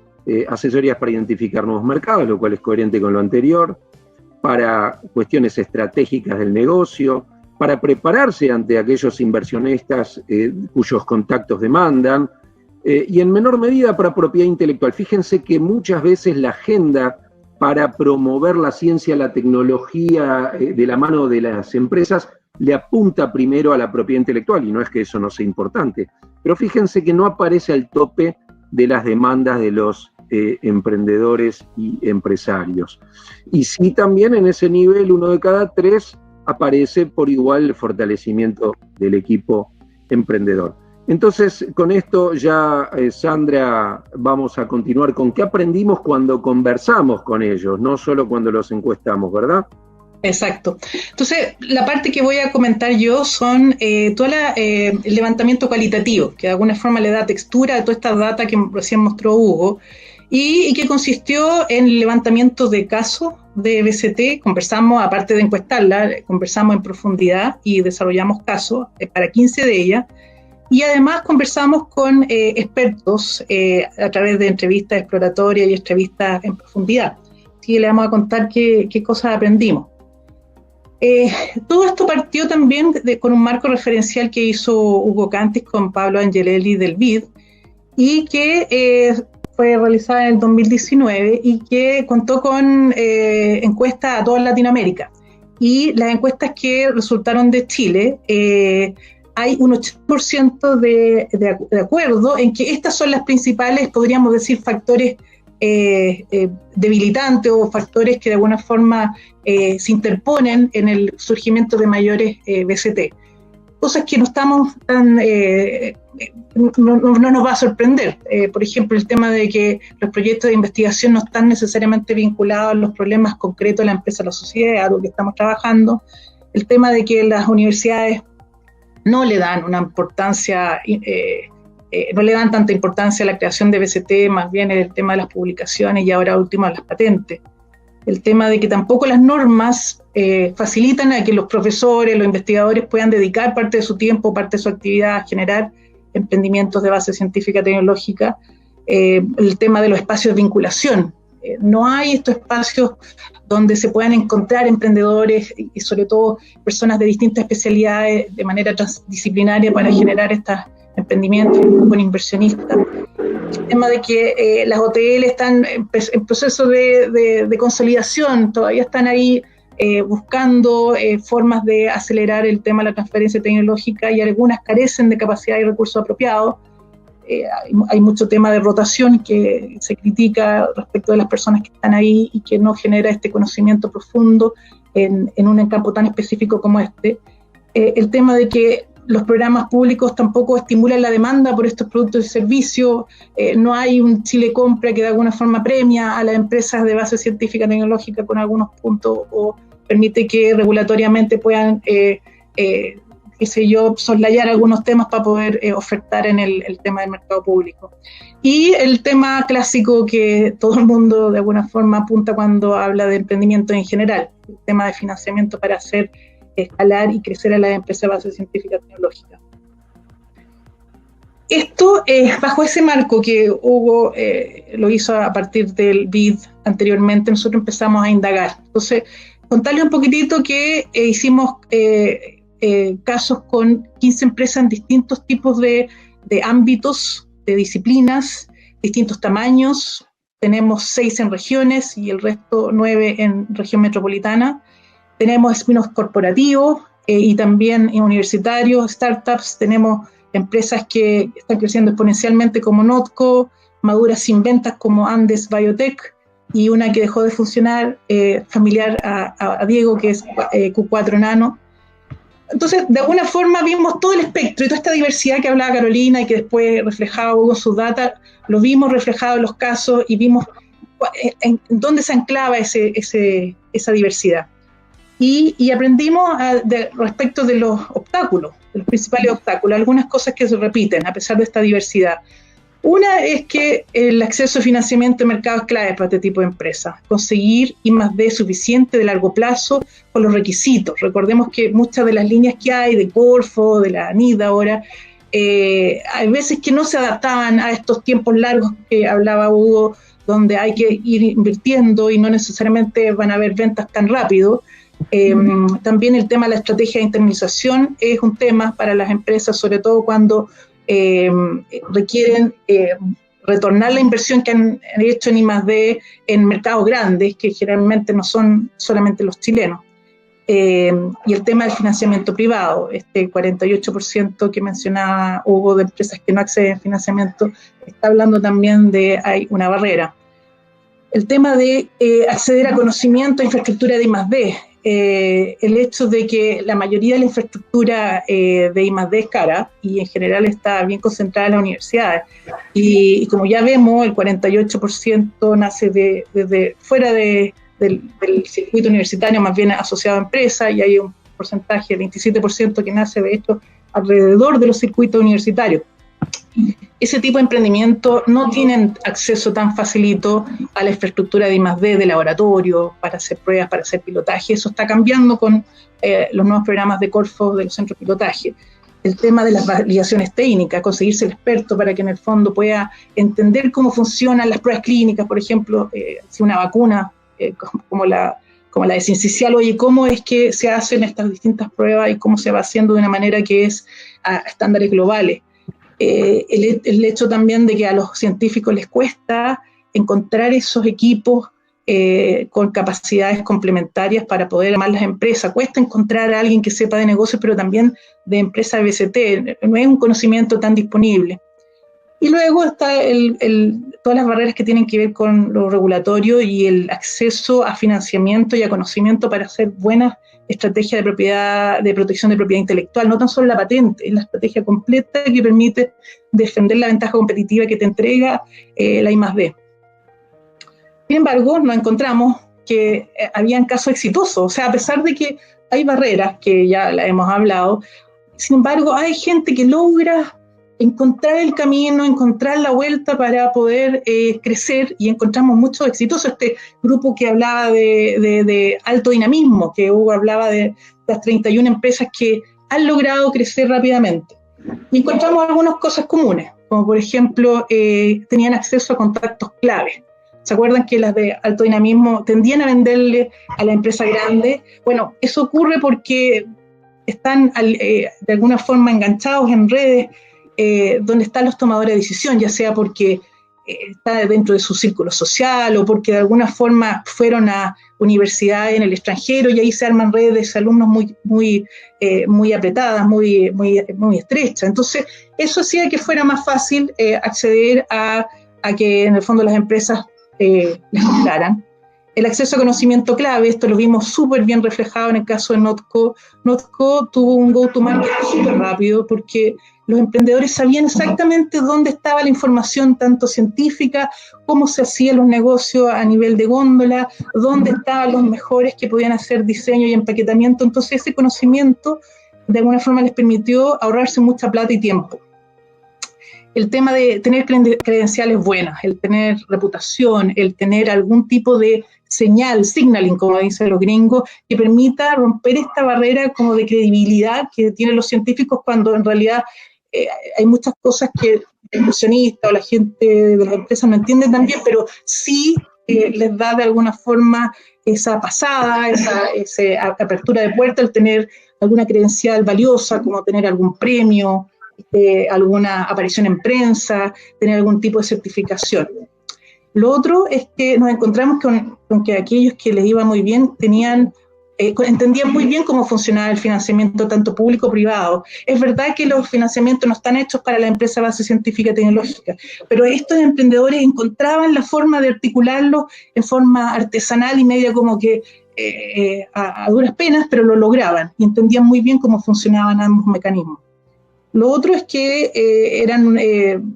asesorías para identificar nuevos mercados, lo cual es coherente con lo anterior, para cuestiones estratégicas del negocio, para prepararse ante aquellos inversionistas cuyos contactos demandan, y en menor medida para propiedad intelectual. Fíjense que muchas veces la agenda para promover la ciencia, la tecnología de la mano de las empresas, le apunta primero a la propiedad intelectual, y no es que eso no sea importante, pero fíjense que no aparece al tope de las demandas de los emprendedores y empresarios. Y sí, también en ese nivel, 1 de cada 3, aparece por igual el fortalecimiento del equipo emprendedor. Entonces, con esto ya, Sandra, vamos a continuar con qué aprendimos cuando conversamos con ellos, no solo cuando los encuestamos, ¿verdad? Exacto. Entonces, la parte que voy a comentar yo son todo el levantamiento cualitativo, que de alguna forma le da textura a toda esta data que recién mostró Hugo, y que consistió en el levantamiento de casos de BCT. Conversamos, aparte de encuestarla, conversamos en profundidad y desarrollamos casos para 15 de ellas. Y además conversamos con expertos a través de entrevistas exploratorias y entrevistas en profundidad. Así que le vamos a contar qué cosas aprendimos. Todo esto partió también con un marco referencial que hizo Hugo Cantis con Pablo Angelelli del BID, y que fue realizada en el 2019 y que contó con encuestas a toda Latinoamérica. Y las encuestas que resultaron de Chile, hay un 80% de acuerdo en que estas son las principales, podríamos decir, factores debilitantes o factores que de alguna forma se interponen en el surgimiento de mayores BCT. Cosas que no estamos tan, no nos va a sorprender. Por ejemplo, el tema de que los proyectos de investigación no están necesariamente vinculados a los problemas concretos de la empresa o la sociedad, a lo que estamos trabajando. El tema de que las universidades no le dan una importancia, no le dan tanta importancia a la creación de BCT, más bien el tema de las publicaciones y ahora último las patentes. El tema de que tampoco las normas facilitan a que los profesores, los investigadores puedan dedicar parte de su tiempo, parte de su actividad a generar emprendimientos de base científica tecnológica. El tema de los espacios de vinculación. No hay estos espacios donde se puedan encontrar emprendedores y sobre todo personas de distintas especialidades de manera transdisciplinaria para generar estos emprendimientos con inversionistas. El tema de que las OTL están en proceso de consolidación, todavía están ahí buscando formas de acelerar el tema de la transferencia tecnológica, y algunas carecen de capacidad y recursos apropiados. Hay mucho tema de rotación que se critica respecto de las personas que están ahí y que no genera este conocimiento profundo en un campo tan específico como este. El tema de que los programas públicos tampoco estimulan la demanda por estos productos y servicios, no hay un Chile Compra que de alguna forma premia a las empresas de base científica y tecnológica con algunos puntos, o permite que regulatoriamente puedan soslayar algunos temas para poder ofertar en el tema del mercado público. Y el tema clásico que todo el mundo de alguna forma apunta cuando habla de emprendimiento en general, el tema de financiamiento para hacer escalar y crecer a las empresas de base científica y tecnológica. Esto, bajo ese marco que Hugo lo hizo a partir del BID anteriormente, nosotros empezamos a indagar. Entonces, contarle un poquitito que hicimos casos con 15 empresas en distintos tipos de ámbitos, de disciplinas, distintos tamaños. Tenemos 6 en regiones y el resto 9 en región metropolitana. Tenemos spin-offs corporativos y también universitarios, startups. Tenemos empresas que están creciendo exponencialmente como Notco, maduras sin ventas como Andes Biotech, y una que dejó de funcionar, familiar a Diego, que es Q4 Nano. Entonces, de alguna forma vimos todo el espectro y toda esta diversidad que hablaba Carolina y que después reflejaba Hugo en sus datos, lo vimos reflejado en los casos y vimos en dónde se anclaba esa diversidad. Y aprendimos respecto de los obstáculos, de los principales obstáculos, algunas cosas que se repiten a pesar de esta diversidad. Una es que el acceso a financiamiento de mercado es clave para este tipo de empresas. Conseguir I+D suficiente de largo plazo con los requisitos. Recordemos que muchas de las líneas que hay de Corfo, de la ANID ahora, hay veces que no se adaptaban a estos tiempos largos que hablaba Hugo, donde hay que ir invirtiendo y no necesariamente van a haber ventas tan rápido. También el tema de la estrategia de internalización es un tema para las empresas, sobre todo cuando requieren retornar la inversión que han hecho en I+D en mercados grandes, que generalmente no son solamente los chilenos. Y el tema del financiamiento privado, este 48% que mencionaba Hugo de empresas que no acceden a financiamiento, está hablando también de hay una barrera. El tema de acceder a conocimiento e infraestructura de I+D. El hecho de que la mayoría de la infraestructura de I+D es cara y en general está bien concentrada en las universidades, y como ya vemos, el 48% nace desde fuera del circuito universitario, más bien asociado a empresas, y hay un porcentaje, el 27%, que nace de esto alrededor de los circuitos universitarios. Ese tipo de emprendimientos no tienen acceso tan facilito a la infraestructura de I+D de laboratorio para hacer pruebas, para hacer pilotaje. Eso está cambiando con los nuevos programas de Corfo de los centros de pilotaje. El tema de las validaciones técnicas, conseguirse el experto para que en el fondo pueda entender cómo funcionan las pruebas clínicas, por ejemplo, si una vacuna como la de Sincicial, oye, cómo es que se hacen estas distintas pruebas y cómo se va haciendo de una manera que es a estándares globales. El hecho también de que a los científicos les cuesta encontrar esos equipos con capacidades complementarias para poder armar las empresas. Cuesta encontrar a alguien que sepa de negocios, pero también de empresas BCT. No es un conocimiento tan disponible. Y luego está todas las barreras que tienen que ver con lo regulatorio y el acceso a financiamiento y a conocimiento para hacer buenas estrategias de protección de propiedad intelectual. No tan solo la patente, es la estrategia completa que permite defender la ventaja competitiva que te entrega la I+D. Sin embargo, nos encontramos que habían casos exitosos. O sea, a pesar de que hay barreras, que ya las hemos hablado, sin embargo, hay gente que logra encontrar el camino, encontrar la vuelta para poder crecer, y encontramos muchos exitosos. Este grupo que hablaba de alto dinamismo, que Hugo hablaba de las 31 empresas que han logrado crecer rápidamente. Y encontramos algunas cosas comunes, como por ejemplo, tenían acceso a contactos clave. ¿Se acuerdan que las de alto dinamismo tendían a venderle a la empresa grande? Bueno, eso ocurre porque están de alguna forma enganchados en redes donde están los tomadores de decisión, ya sea porque está dentro de su círculo social o porque de alguna forma fueron a universidades en el extranjero y ahí se arman redes de alumnos muy apretadas, muy estrechas. Entonces, eso hacía que fuera más fácil acceder a que en el fondo las empresas les compraran. El acceso a conocimiento clave, esto lo vimos súper bien reflejado en el caso de Notco. Notco tuvo un go-to-market súper rápido porque los emprendedores sabían exactamente dónde estaba la información, tanto científica, cómo se hacían los negocios a nivel de góndola, dónde estaban los mejores que podían hacer diseño y empaquetamiento. Entonces ese conocimiento de alguna forma les permitió ahorrarse mucha plata y tiempo. El tema de tener credenciales buenas, el tener reputación, el tener algún tipo de señal, signaling, como dicen los gringos, que permita romper esta barrera como de credibilidad que tienen los científicos cuando en realidad hay muchas cosas que el inversionista o la gente de las empresas no entienden tan bien, pero sí les da de alguna forma esa pasada, esa apertura de puerta, el tener alguna credencial valiosa, como tener algún premio, alguna aparición en prensa, tener algún tipo de certificación. Lo otro es que nos encontramos con que aquellos que les iba muy bien entendían muy bien cómo funcionaba el financiamiento tanto público como privado. Es verdad que los financiamientos no están hechos para la empresa base científica y tecnológica, pero estos emprendedores encontraban la forma de articularlo en forma artesanal y media como que a duras penas, pero lo lograban y entendían muy bien cómo funcionaban ambos mecanismos. Lo otro es que eran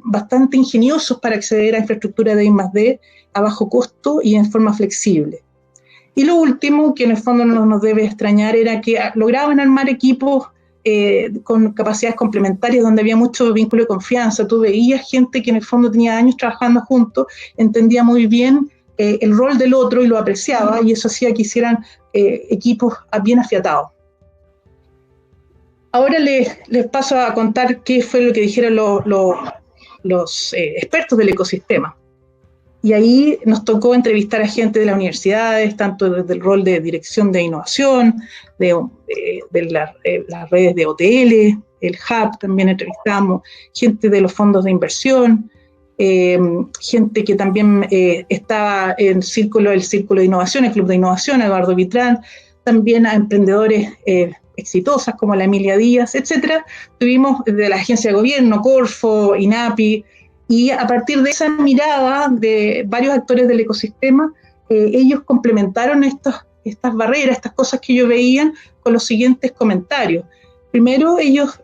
bastante ingeniosos para acceder a infraestructura de I+D a bajo costo y en forma flexible. Y lo último, que en el fondo no nos debe extrañar, era que lograban armar equipos con capacidades complementarias donde había mucho vínculo de confianza. Tú veías gente que en el fondo tenía años trabajando juntos, entendía muy bien el rol del otro y lo apreciaba, y eso hacía que hicieran equipos bien afiatados. Ahora les paso a contar qué fue lo que dijeron los expertos del ecosistema. Y ahí nos tocó entrevistar a gente de las universidades, tanto desde el rol de dirección de innovación, de las redes de OTL, el Hub también entrevistamos, gente de los fondos de inversión, gente que también estaba en el círculo de innovación, el Club de Innovación, Eduardo Vitrán, también a emprendedores exitosas como la Emilia Díaz, etcétera. Tuvimos de la agencia de gobierno, Corfo, INAPI, y a partir de esa mirada de varios actores del ecosistema, ellos complementaron estas barreras, estas cosas que ellos veían con los siguientes comentarios. Primero, ellos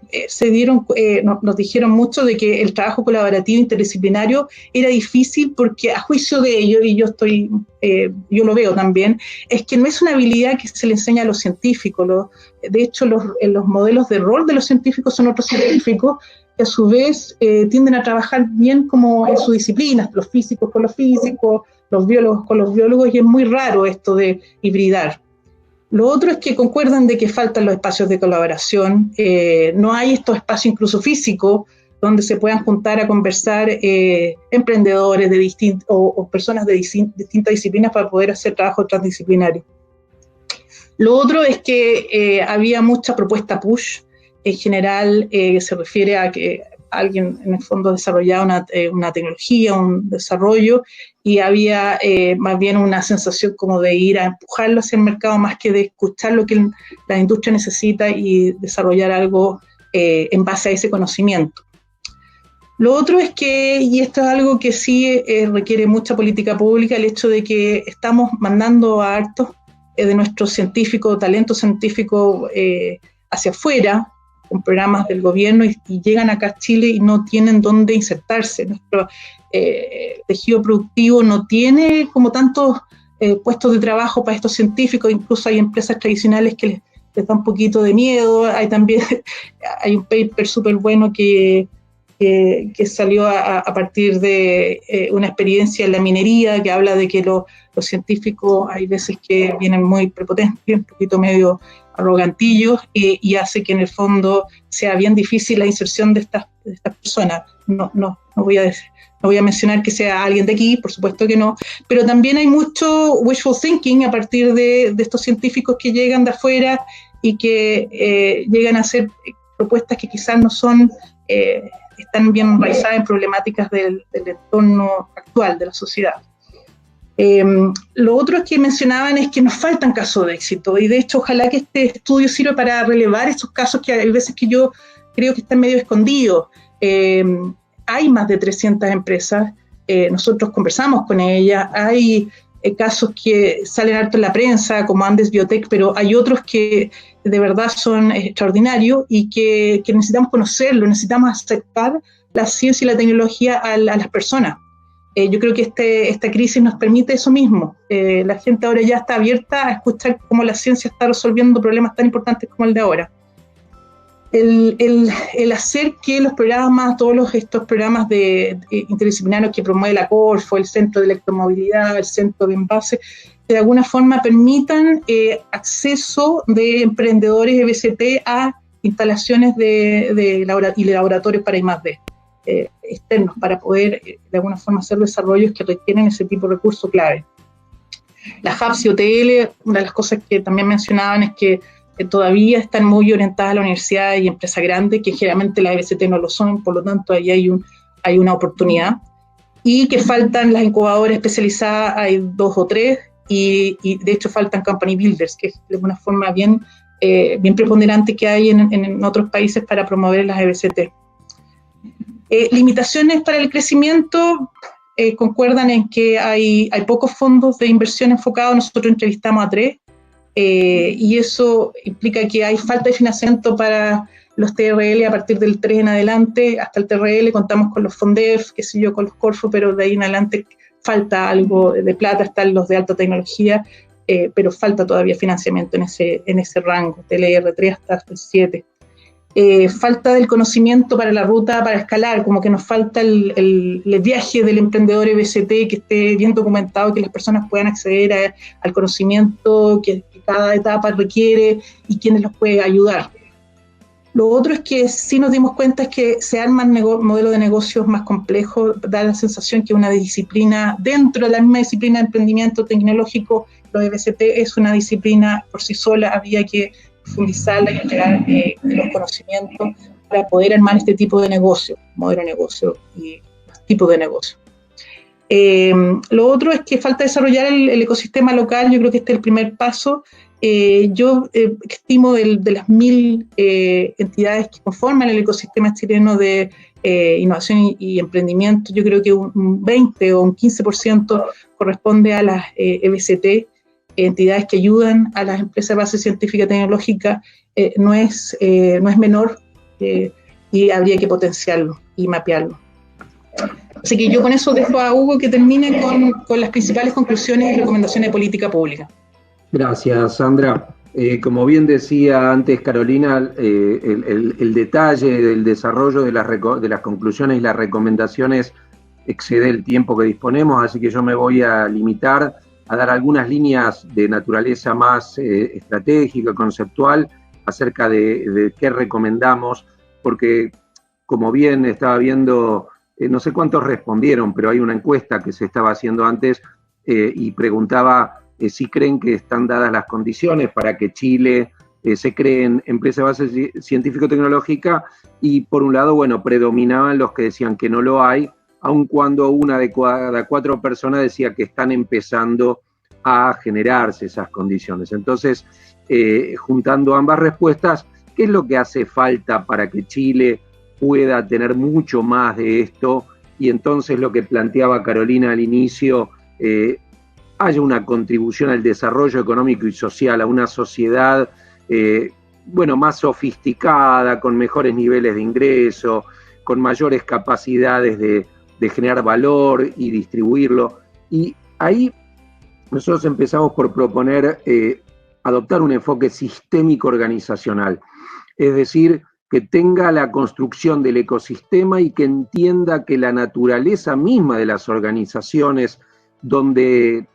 nos dijeron mucho de que el trabajo colaborativo interdisciplinario era difícil porque a juicio de ellos, y yo lo veo también, es que no es una habilidad que se le enseña a los científicos. De hecho, los modelos de rol de los científicos son otros científicos que a su vez tienden a trabajar bien como en sus disciplinas, los físicos con los físicos, los biólogos con los biólogos, y es muy raro esto de hibridar. Lo otro es que concuerdan de que faltan los espacios de colaboración, no hay estos espacios incluso físicos donde se puedan juntar a conversar emprendedores o personas de distintas disciplinas para poder hacer trabajo transdisciplinario. Lo otro es que había mucha propuesta push, en general se refiere a que alguien en el fondo desarrollaba una tecnología, un desarrollo, y había más bien una sensación como de ir a empujarlo hacia el mercado más que de escuchar lo que la industria necesita y desarrollar algo en base a ese conocimiento. Lo otro es que, y esto es algo que sí requiere mucha política pública, el hecho de que estamos mandando a hartos de nuestros científicos, talento científico hacia afuera, con programas del gobierno y llegan acá a Chile y no tienen dónde insertarse. Nuestro tejido productivo no tiene como tantos puestos de trabajo para estos científicos, incluso hay empresas tradicionales que les da un poquito de miedo. Hay un paper súper bueno que salió a partir de una experiencia en la minería que habla de que los científicos hay veces que vienen muy prepotentes, un poquito medio arrogantillos, y hace que en el fondo sea bien difícil la inserción de estas personas. No voy a mencionar que sea alguien de aquí, por supuesto que no, pero también hay mucho wishful thinking a partir de estos científicos que llegan de afuera y que llegan a hacer propuestas que quizás no son están bien enraizadas en problemáticas del entorno actual de la sociedad. Lo otro que mencionaban es que nos faltan casos de éxito, y de hecho ojalá que este estudio sirva para relevar esos casos que hay veces que yo creo que están medio escondidos. Hay más de 300 empresas, nosotros conversamos con ellas, hay casos que salen harto en la prensa, como Andes Biotech, pero hay otros que de verdad son extraordinarios y que necesitamos conocerlo, necesitamos acercar la ciencia y la tecnología a las personas. Yo creo que esta crisis nos permite eso mismo. La gente ahora ya está abierta a escuchar cómo la ciencia está resolviendo problemas tan importantes como el de ahora. El hacer que los programas, estos programas interdisciplinarios que promueve la Corfo, el Centro de Electromovilidad, el Centro de Envase, de alguna forma permitan acceso de emprendedores EBCT a instalaciones y laboratorios para I+D externos, para poder de alguna forma hacer desarrollos que requieren ese tipo de recursos clave. Las hubs y OTL, una de las cosas que también mencionaban es que todavía están muy orientadas a la universidad y empresa grande, que generalmente las EBCT no lo son, por lo tanto ahí hay una oportunidad, y que faltan las incubadoras especializadas, hay 2 o 3, y de hecho faltan company builders, que es de alguna forma bien preponderante que hay en otros países para promover las EBCT. Limitaciones para el crecimiento, concuerdan en que hay pocos fondos de inversión enfocados. Nosotros entrevistamos a 3, y eso implica que hay falta de financiamiento para los TRL a partir del 3 en adelante. Hasta el TRL contamos con los FONDEF, qué sé yo, con los Corfo, pero de ahí en adelante falta algo de plata, están los de alta tecnología, pero falta todavía financiamiento en ese rango, TLR 3 hasta el 7. Falta del conocimiento para la ruta, para escalar, como que nos falta el viaje del emprendedor EBCT que esté bien documentado, que las personas puedan acceder al conocimiento que cada etapa requiere y quienes los puede ayudar. Lo otro es que sí nos dimos cuenta es que se arman modelos de negocios más complejos, da la sensación que una disciplina, dentro de la misma disciplina de emprendimiento tecnológico, los EBCT es una disciplina por sí sola, había que profundizarla y entregar los conocimientos para poder armar este tipo de negocio, modelo de negocio y tipo de negocio. Lo otro es que falta desarrollar el ecosistema local. Yo creo que este es el primer paso. Yo estimo de las 1000 entidades que conforman el ecosistema chileno de innovación y emprendimiento, yo creo que un 20 o un 15% corresponde a las EBCT, entidades que ayudan a las empresas de base científica y tecnológica. No es menor, y habría que potenciarlo y mapearlo. Así que yo con eso dejo a Hugo que termine con las principales conclusiones y recomendaciones de política pública. Gracias, Sandra. Como bien decía antes Carolina, el detalle del desarrollo de las conclusiones y las recomendaciones excede el tiempo que disponemos, así que yo me voy a limitar a dar algunas líneas de naturaleza más estratégica, conceptual, acerca de qué recomendamos, porque como bien estaba viendo, no sé cuántos respondieron, pero hay una encuesta que se estaba haciendo antes y preguntaba si creen que están dadas las condiciones para que Chile se cree en empresa de base científico-tecnológica, y por un lado, bueno, predominaban los que decían que no lo hay, aun cuando una de cada 4 personas decía que están empezando a generarse esas condiciones. Entonces, juntando ambas respuestas, ¿qué es lo que hace falta para que Chile pueda tener mucho más de esto? Y entonces lo que planteaba Carolina al inicio, haya una contribución al desarrollo económico y social, a una sociedad más sofisticada, con mejores niveles de ingreso, con mayores capacidades de generar valor y distribuirlo. Y ahí nosotros empezamos por proponer adoptar un enfoque sistémico organizacional, es decir, que tenga la construcción del ecosistema y que entienda que la naturaleza misma de las organizaciones donde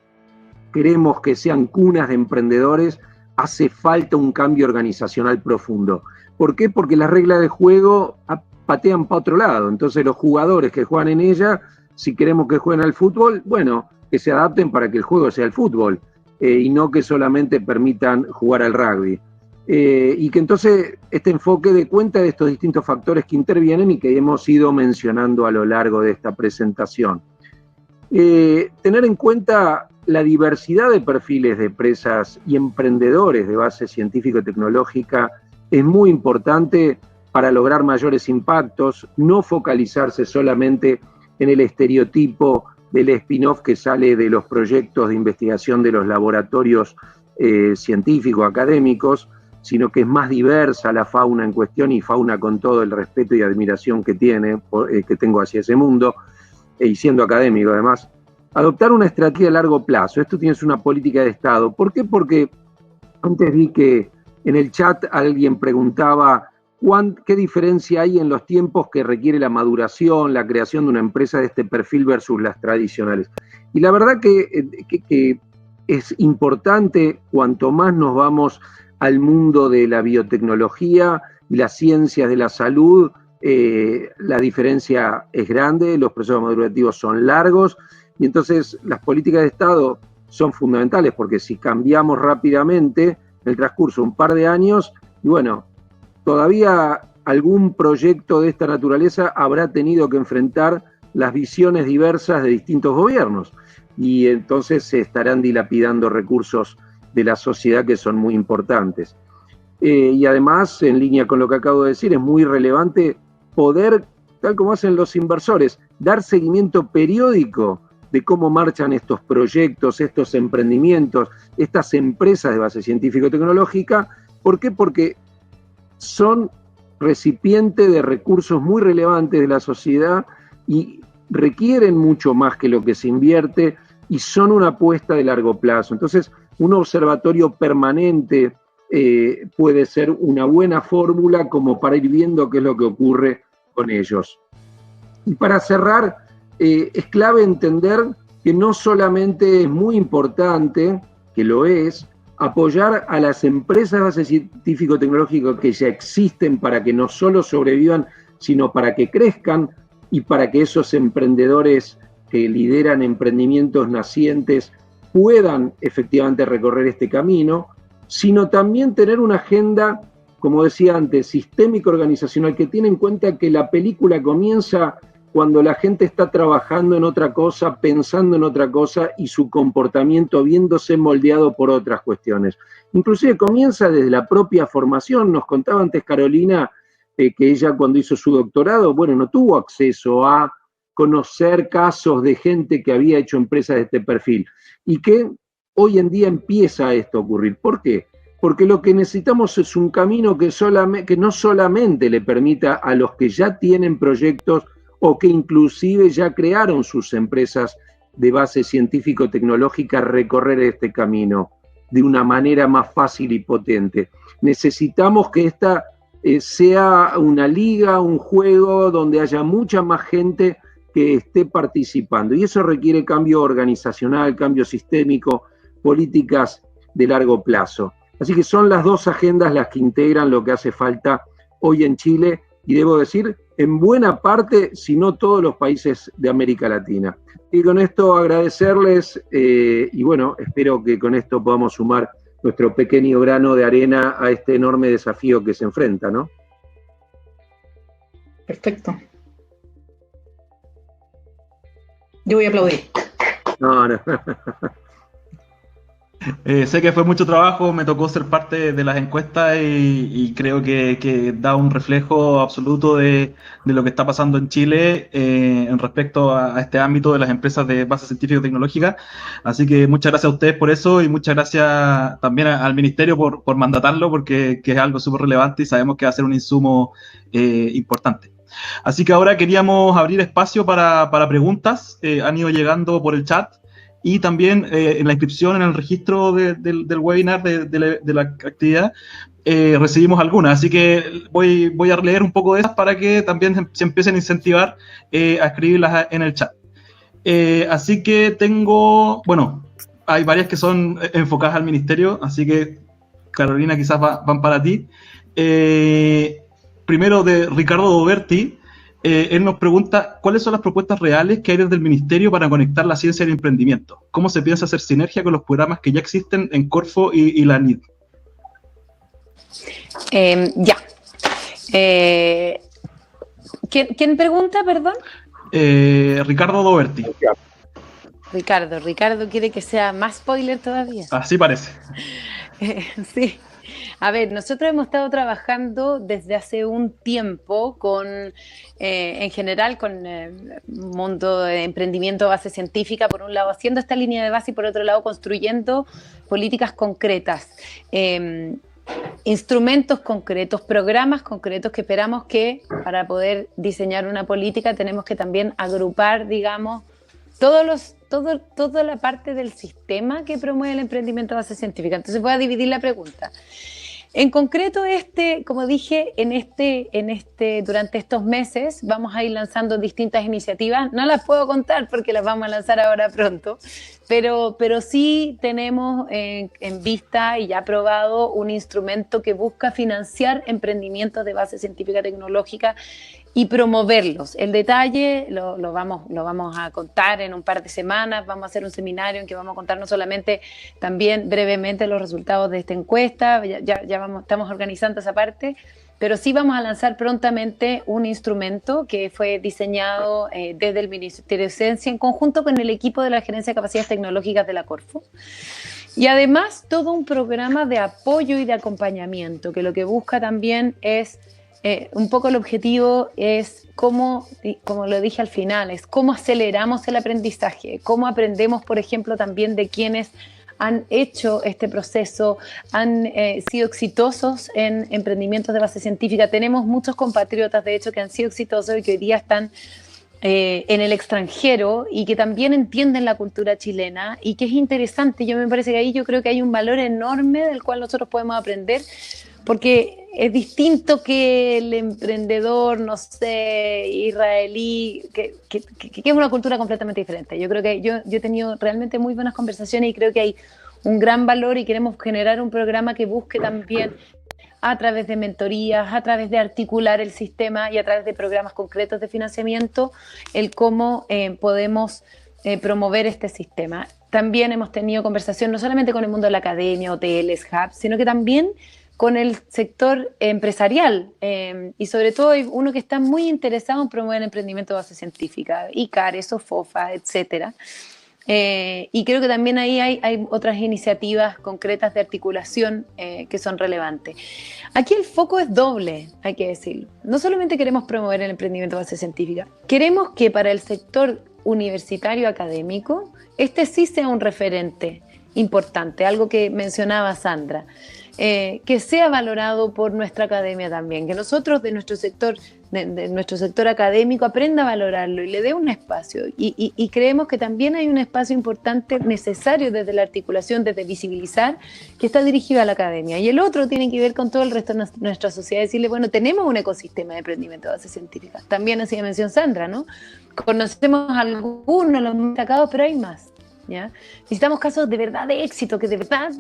queremos que sean cunas de emprendedores, hace falta un cambio organizacional profundo. ¿Por qué? Porque las reglas de juego patean para otro lado. Entonces los jugadores que juegan en ella, si queremos que jueguen al fútbol, bueno, que se adapten para que el juego sea el fútbol, y no que solamente permitan jugar al rugby. y que entonces este enfoque dé cuenta de estos distintos factores que intervienen y que hemos ido mencionando a lo largo de esta presentación. Tener en cuenta la diversidad de perfiles de empresas y emprendedores de base científico-tecnológica es muy importante para lograr mayores impactos, no focalizarse solamente en el estereotipo del spin-off que sale de los proyectos de investigación de los laboratorios científicos, académicos, sino que es más diversa la fauna en cuestión, y fauna con todo el respeto y admiración que tengo hacia ese mundo, y siendo académico además. Adoptar una estrategia a largo plazo. Esto tiene una política de Estado. ¿Por qué? Porque antes vi que en el chat alguien preguntaba qué diferencia hay en los tiempos que requiere la maduración, la creación de una empresa de este perfil versus las tradicionales. Y la verdad que es importante, cuanto más nos vamos al mundo de la biotecnología y las ciencias de la salud, la diferencia es grande, los procesos madurativos son largos, y entonces las políticas de Estado son fundamentales, porque si cambiamos rápidamente en el transcurso de un par de años, y bueno, todavía algún proyecto de esta naturaleza habrá tenido que enfrentar las visiones diversas de distintos gobiernos, y entonces se estarán dilapidando recursos de la sociedad que son muy importantes. Y además, en línea con lo que acabo de decir, es muy relevante poder, tal como hacen los inversores, dar seguimiento periódico de cómo marchan estos proyectos, estos emprendimientos, estas empresas de base científico-tecnológica. ¿Por qué? Porque son recipiente de recursos muy relevantes de la sociedad y requieren mucho más que lo que se invierte, y son una apuesta de largo plazo. Entonces, un observatorio permanente puede ser una buena fórmula como para ir viendo qué es lo que ocurre con ellos. Y para cerrar, es clave entender que no solamente es muy importante, que lo es, apoyar a las empresas de base científico-tecnológico que ya existen para que no solo sobrevivan, sino para que crezcan, y para que esos emprendedores que lideran emprendimientos nacientes puedan efectivamente recorrer este camino, sino también tener una agenda, como decía antes, sistémica organizacional, que tiene en cuenta que la película comienza cuando la gente está trabajando en otra cosa, pensando en otra cosa, y su comportamiento viéndose moldeado por otras cuestiones. Inclusive comienza desde la propia formación. Nos contaba antes Carolina que ella, cuando hizo su doctorado, bueno, no tuvo acceso a conocer casos de gente que había hecho empresas de este perfil, y que hoy en día empieza esto a ocurrir. ¿Por qué? Porque lo que necesitamos es un camino que no solamente le permita a los que ya tienen proyectos o que inclusive ya crearon sus empresas de base científico-tecnológica recorrer este camino de una manera más fácil y potente. Necesitamos que esta sea una liga, un juego donde haya mucha más gente que esté participando, y eso requiere cambio organizacional, cambio sistémico, políticas de largo plazo. Así que son las dos agendas las que integran lo que hace falta hoy en Chile, y debo decir, en buena parte, si no todos los países de América Latina. Y con esto agradecerles, y bueno, espero que con esto podamos sumar nuestro pequeño grano de arena a este enorme desafío que se enfrenta, ¿no? Perfecto. Yo voy a aplaudir. No. Sé que fue mucho trabajo, me tocó ser parte de las encuestas y creo que da un reflejo absoluto de lo que está pasando en Chile en respecto a este ámbito de las empresas de base científico-tecnológica. Así que muchas gracias a ustedes por eso, y muchas gracias también al Ministerio por mandatarlo, porque es algo súper relevante y sabemos que va a ser un insumo importante. Así que ahora queríamos abrir espacio para preguntas. Han ido llegando por el chat. Y también en la inscripción, en el registro del webinar, de la actividad, recibimos algunas. Así que voy a leer un poco de esas para que también se empiecen a incentivar a escribirlas en el chat. Así que hay varias que son enfocadas al ministerio, así que Carolina, quizás van para ti. Primero, de Ricardo Doberti. Él nos pregunta, ¿cuáles son las propuestas reales que hay desde el Ministerio para conectar la ciencia y el emprendimiento? ¿Cómo se piensa hacer sinergia con los programas que ya existen en Corfo y la NID? Ya. ¿Quién pregunta, perdón? Ricardo Doberti. Ricardo quiere que sea más spoiler todavía. Así parece. Sí. A ver, nosotros hemos estado trabajando desde hace un tiempo en general, con mundo de emprendimiento, base científica, por un lado haciendo esta línea de base y por otro lado construyendo políticas concretas, instrumentos concretos, programas concretos que esperamos que para poder diseñar una política tenemos que también agrupar, digamos, toda la parte del sistema que promueve el emprendimiento a base científica. Entonces voy a dividir la pregunta. En concreto, como dije, durante estos meses vamos a ir lanzando distintas iniciativas. No las puedo contar porque las vamos a lanzar ahora pronto, pero sí tenemos en vista y ya aprobado un instrumento que busca financiar emprendimientos de base científica tecnológica y promoverlos. El detalle lo vamos a contar en un par de semanas. Vamos a hacer un seminario en que vamos a contar no solamente también brevemente los resultados de esta encuesta, estamos organizando esa parte, pero sí vamos a lanzar prontamente un instrumento que fue diseñado desde el Ministerio de Ciencia en conjunto con el equipo de la Gerencia de Capacidades Tecnológicas de la Corfo. Y además todo un programa de apoyo y de acompañamiento que lo que busca también es un poco el objetivo es como lo dije al final, es cómo aceleramos el aprendizaje, cómo aprendemos, por ejemplo, también de quienes han hecho este proceso, han sido exitosos en emprendimientos de base científica. Tenemos muchos compatriotas, de hecho, que han sido exitosos y que hoy día están en el extranjero y que también entienden la cultura chilena y que es interesante. Me parece que ahí yo creo que hay un valor enorme del cual nosotros podemos aprender, porque es distinto que el emprendedor, no sé, israelí, que es una cultura completamente diferente. Yo creo que yo he tenido realmente muy buenas conversaciones y creo que hay un gran valor y queremos generar un programa que busque también a través de mentorías, a través de articular el sistema y a través de programas concretos de financiamiento, el cómo podemos promover este sistema. También hemos tenido conversación no solamente con el mundo de la academia, hoteles, hubs, sino que también con el sector empresarial y sobre todo hay uno que está muy interesado en promover el emprendimiento de base científica, ICARES, SOFOFA, etcétera. Y creo que también ahí hay otras iniciativas concretas de articulación que son relevantes. Aquí el foco es doble, hay que decirlo. No solamente queremos promover el emprendimiento de base científica, queremos que para el sector universitario académico este sí sea un referente importante, algo que mencionaba Sandra. Que sea valorado por nuestra academia también, que nosotros de nuestro sector académico aprenda a valorarlo y le dé un espacio y creemos que también hay un espacio importante necesario desde la articulación, desde visibilizar, que está dirigido a la academia, y el otro tiene que ver con todo el resto de nuestra sociedad, decirle, bueno, tenemos un ecosistema de emprendimiento de base científica, también hacía mención Sandra, ¿no? Conocemos algunos, los más destacados, pero hay más. ¿Ya? Necesitamos casos de verdad de éxito, que de verdad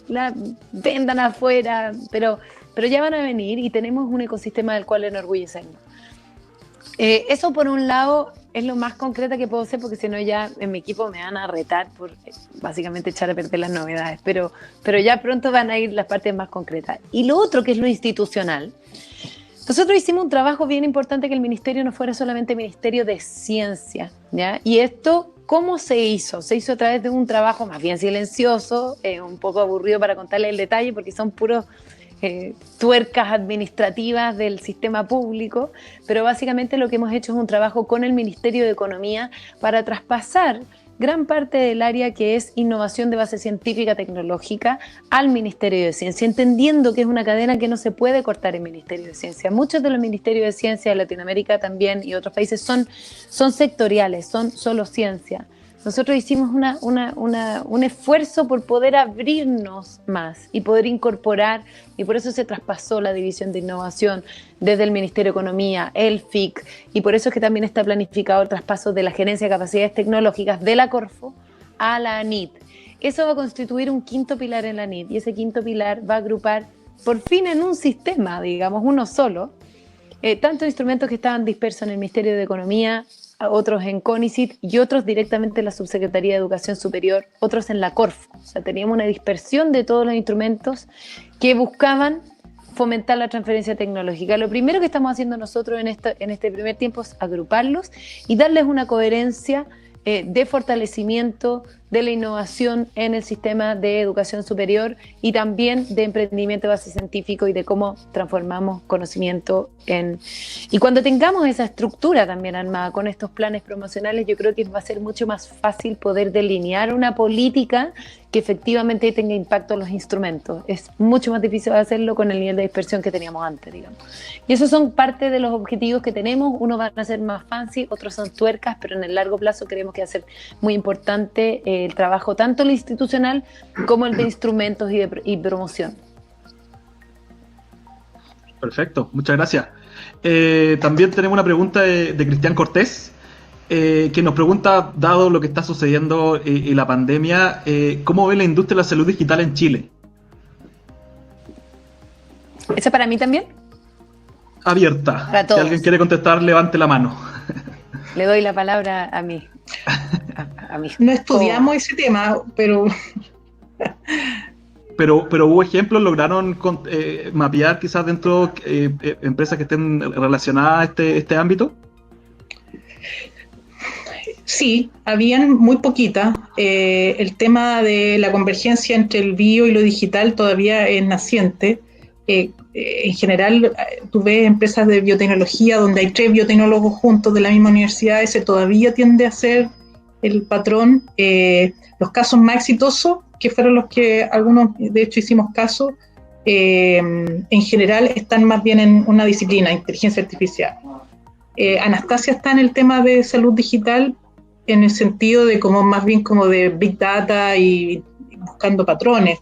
la vendan afuera, pero ya van a venir y tenemos un ecosistema del cual enorgullecernos. Eso por un lado es lo más concreta que puedo hacer, porque si no ya en mi equipo me van a retar por básicamente echar a perder las novedades, pero ya pronto van a ir las partes más concretas. Y lo otro, que es lo institucional, nosotros hicimos un trabajo bien importante, que el ministerio no fuera solamente Ministerio de Ciencia, ¿ya? Y esto, ¿cómo se hizo? Se hizo a través de un trabajo más bien silencioso, un poco aburrido para contarles el detalle, porque son puros tuercas administrativas del sistema público, pero básicamente lo que hemos hecho es un trabajo con el Ministerio de Economía para traspasar gran parte del área que es innovación de base científica tecnológica al Ministerio de Ciencia, entendiendo que es una cadena que no se puede cortar en Ministerio de Ciencia. Muchos de los ministerios de ciencia de Latinoamérica también y otros países son sectoriales, son solo ciencia. Nosotros hicimos un esfuerzo por poder abrirnos más y poder incorporar, y por eso se traspasó la división de innovación desde el Ministerio de Economía, el FIC, y por eso es que también está planificado el traspaso de la Gerencia de Capacidades Tecnológicas de la Corfo a la ANIT. Eso va a constituir un quinto pilar en la ANIT, y ese quinto pilar va a agrupar por fin en un sistema, digamos, uno solo, tantos instrumentos que estaban dispersos en el Ministerio de Economía, otros en CONICYT y otros directamente en la Subsecretaría de Educación Superior, otros en la Corfo. O sea, teníamos una dispersión de todos los instrumentos que buscaban fomentar la transferencia tecnológica. Lo primero que estamos haciendo nosotros en este primer tiempo es agruparlos y darles una coherencia de fortalecimiento de la innovación en el sistema de educación superior y también de emprendimiento de base científico y de cómo transformamos conocimiento Y cuando tengamos esa estructura también armada con estos planes promocionales, yo creo que va a ser mucho más fácil poder delinear una política que efectivamente tenga impacto en los instrumentos. Es mucho más difícil hacerlo con el nivel de dispersión que teníamos antes, digamos. Y esos son parte de los objetivos que tenemos. Unos van a ser más fancy, otros son tuercas, pero en el largo plazo creemos que va a ser muy importante el trabajo tanto el institucional como el de instrumentos y promoción. Perfecto, muchas gracias. También tenemos una pregunta de Cristian Cortés, que nos pregunta, dado lo que está sucediendo y la pandemia, ¿cómo ve la industria de la salud digital en Chile? ¿Esa para mí también? Abierta. Para todos. Si alguien quiere contestar, levante la mano. Le doy la palabra a mí. A mí. No estudiamos ese tema, pero... Pero hubo ejemplos, lograron mapear quizás dentro empresas que estén relacionadas a este ámbito. Sí, habían muy poquitas. El tema de la convergencia entre el bio y lo digital todavía es naciente. En general, tú ves empresas de biotecnología donde hay 3 biotecnólogos juntos de la misma universidad, ese todavía tiende a ser el patrón. Los casos más exitosos, que fueron los que algunos de hecho hicimos caso, en general están más bien en una disciplina, inteligencia artificial. Anastasia está en el tema de salud digital en el sentido de como más bien como de Big Data y buscando patrones,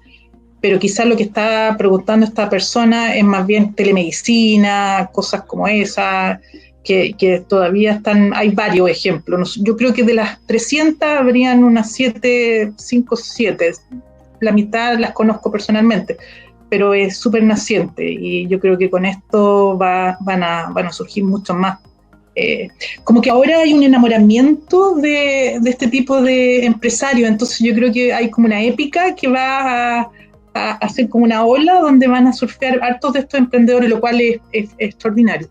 pero quizás lo que está preguntando esta persona es más bien telemedicina, cosas como esa, que todavía están, hay varios ejemplos. Yo creo que de las 300 habrían unas 5 o 7, la mitad las conozco personalmente, pero es súper naciente y yo creo que con esto van a surgir muchos más. Como que ahora hay un enamoramiento de este tipo de empresarios, entonces yo creo que hay como una épica que va a hacer como una ola donde van a surfear hartos de estos emprendedores, lo cual es extraordinario.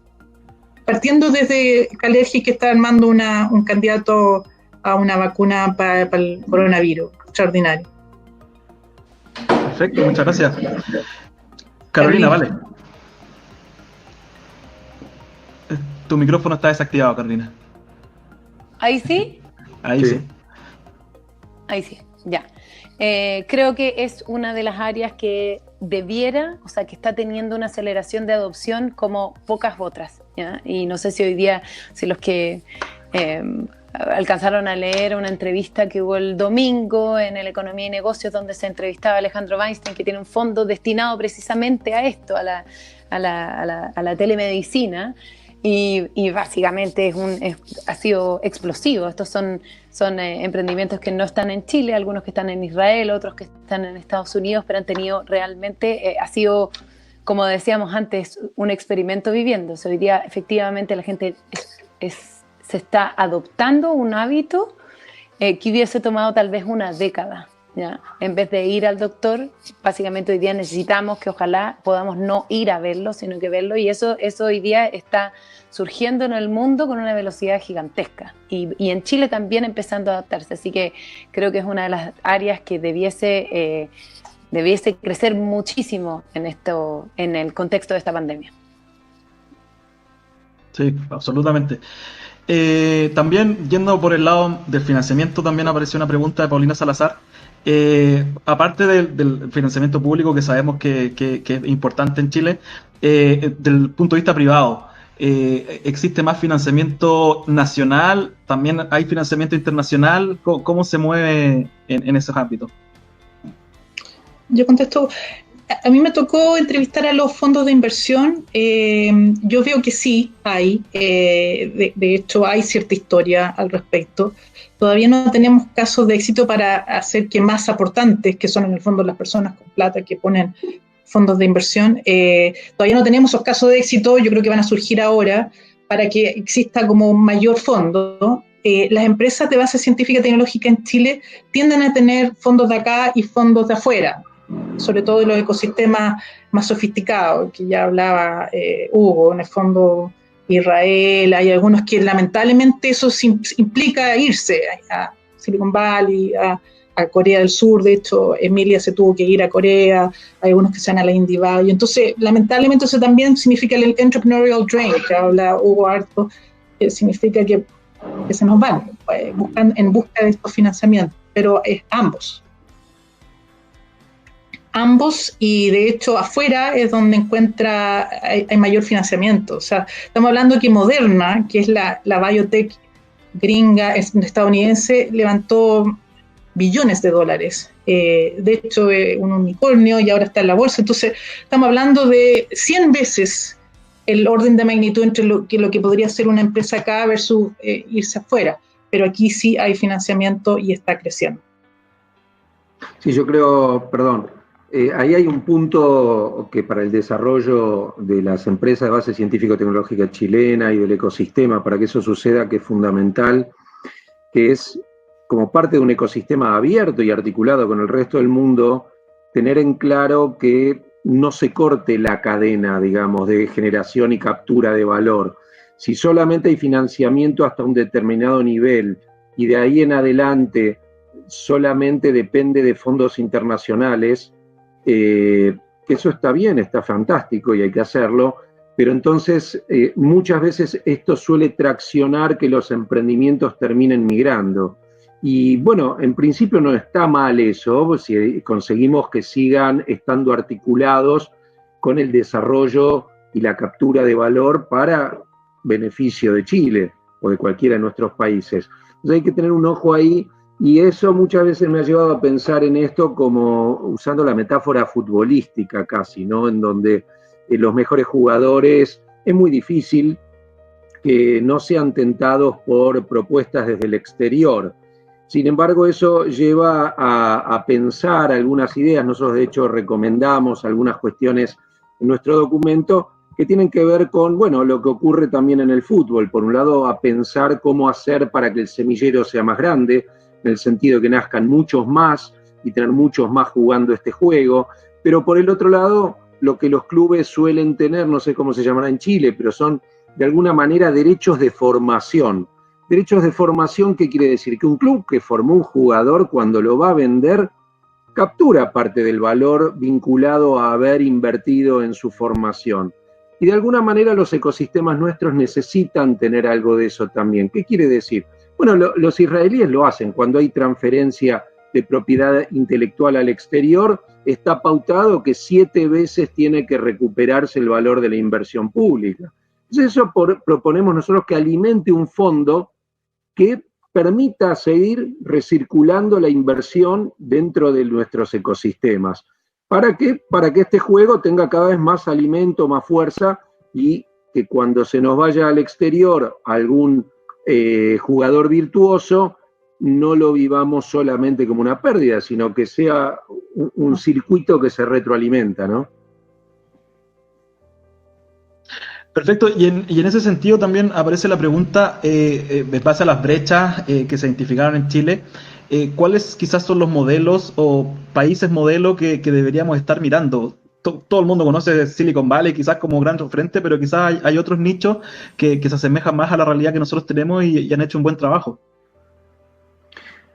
Partiendo desde Calergi, que está armando un candidato a una vacuna para el coronavirus. Extraordinario. Perfecto, muchas gracias. Carolina, vale. Tu micrófono está desactivado, Carolina. ¿Ahí sí? Ahí sí. Ahí sí, ya. Creo que es una de las áreas que debiera, o sea, que está teniendo una aceleración de adopción como pocas otras, ¿ya? Y no sé si hoy día, si los que alcanzaron a leer una entrevista que hubo el domingo en el Economía y Negocios, donde se entrevistaba a Alejandro Weinstein, que tiene un fondo destinado precisamente a esto, a la telemedicina. Y básicamente ha sido explosivo. Estos son emprendimientos que no están en Chile, algunos que están en Israel, otros que están en Estados Unidos, pero han tenido realmente, ha sido, como decíamos antes, un experimento viviéndose. Hoy día efectivamente la gente se está adoptando un hábito que hubiese tomado tal vez una década. ¿Ya? En vez de ir al doctor, básicamente hoy día necesitamos que ojalá podamos no ir a verlo, sino que verlo, y eso hoy día está surgiendo en el mundo con una velocidad gigantesca y en Chile también empezando a adaptarse, así que creo que es una de las áreas que debiese crecer muchísimo en el contexto de esta pandemia. Sí, absolutamente. También, yendo por el lado del financiamiento, también apareció una pregunta de Paulina Salazar. Aparte del financiamiento público, que sabemos que es importante en Chile, del punto de vista privado, ¿existe más financiamiento nacional? ¿También hay financiamiento internacional? ¿Cómo se mueve en esos ámbitos? Yo contesto. A mí me tocó entrevistar a los fondos de inversión. Yo veo que sí hay, de hecho hay cierta historia al respecto. Todavía no tenemos casos de éxito para hacer que más aportantes, que son en el fondo las personas con plata que ponen fondos de inversión, todavía no tenemos esos casos de éxito. Yo creo que van a surgir ahora para que exista como mayor fondo. Las empresas de base científica y tecnológica en Chile tienden a tener fondos de acá y fondos de afuera. sobre todo de los ecosistemas más sofisticados, que ya hablaba Hugo, en el fondo Israel, hay algunos que lamentablemente eso implica irse a Silicon Valley, a Corea del Sur. De hecho, Emilia se tuvo que ir a Corea, hay algunos que se van a la Indie Valley. Entonces, lamentablemente eso también significa el entrepreneurial drain, que habla Hugo harto, que significa que se nos van en busca de estos financiamientos, pero es ambos, y de hecho afuera es donde hay mayor financiamiento. O sea, estamos hablando que Moderna, que es la biotech gringa estadounidense, levantó billones de dólares, de hecho un unicornio, y ahora está en la bolsa. Entonces estamos hablando de 100 veces el orden de magnitud entre lo que podría ser una empresa acá versus irse afuera, pero aquí sí hay financiamiento y está creciendo. Sí, yo creo, perdón, ahí hay un punto que para el desarrollo de las empresas de base científico-tecnológica chilena y del ecosistema, para que eso suceda, que es fundamental, que es, como parte de un ecosistema abierto y articulado con el resto del mundo, tener en claro que no se corte la cadena, digamos, de generación y captura de valor. Si solamente hay financiamiento hasta un determinado nivel y de ahí en adelante solamente depende de fondos internacionales, eso está bien, está fantástico y hay que hacerlo, pero entonces muchas veces esto suele traccionar que los emprendimientos terminen migrando. Y bueno, en principio no está mal eso, si conseguimos que sigan estando articulados con el desarrollo y la captura de valor para beneficio de Chile o de cualquiera de nuestros países. Entonces hay que tener un ojo ahí, y eso muchas veces me ha llevado a pensar en esto como usando la metáfora futbolística casi, ¿no? En donde los mejores jugadores es muy difícil que no sean tentados por propuestas desde el exterior. Sin embargo, eso lleva a pensar algunas ideas. Nosotros, de hecho, recomendamos algunas cuestiones en nuestro documento que tienen que ver con, bueno, lo que ocurre también en el fútbol. Por un lado, a pensar cómo hacer para que el semillero sea más grande, en el sentido de que nazcan muchos más y tener muchos más jugando este juego. Pero por el otro lado, lo que los clubes suelen tener, no sé cómo se llamará en Chile, pero son de alguna manera derechos de formación. Derechos de formación, ¿qué quiere decir? Que un club que formó un jugador, cuando lo va a vender, captura parte del valor vinculado a haber invertido en su formación. Y de alguna manera los ecosistemas nuestros necesitan tener algo de eso también. ¿Qué quiere decir? Bueno, los israelíes lo hacen. Cuando hay transferencia de propiedad intelectual al exterior, está pautado que 7 veces tiene que recuperarse el valor de la inversión pública. Entonces eso proponemos nosotros, que alimente un fondo que permita seguir recirculando la inversión dentro de nuestros ecosistemas. ¿Para qué? Para que este juego tenga cada vez más alimento, más fuerza, y que cuando se nos vaya al exterior algún jugador virtuoso, no lo vivamos solamente como una pérdida, sino que sea un circuito que se retroalimenta, ¿no? Perfecto, y en ese sentido también aparece la pregunta, en base a las brechas que se identificaron en Chile, ¿cuáles quizás son los modelos o países modelo que deberíamos estar mirando? Todo el mundo conoce Silicon Valley quizás como gran referente, pero quizás hay otros nichos que se asemejan más a la realidad que nosotros tenemos y han hecho un buen trabajo.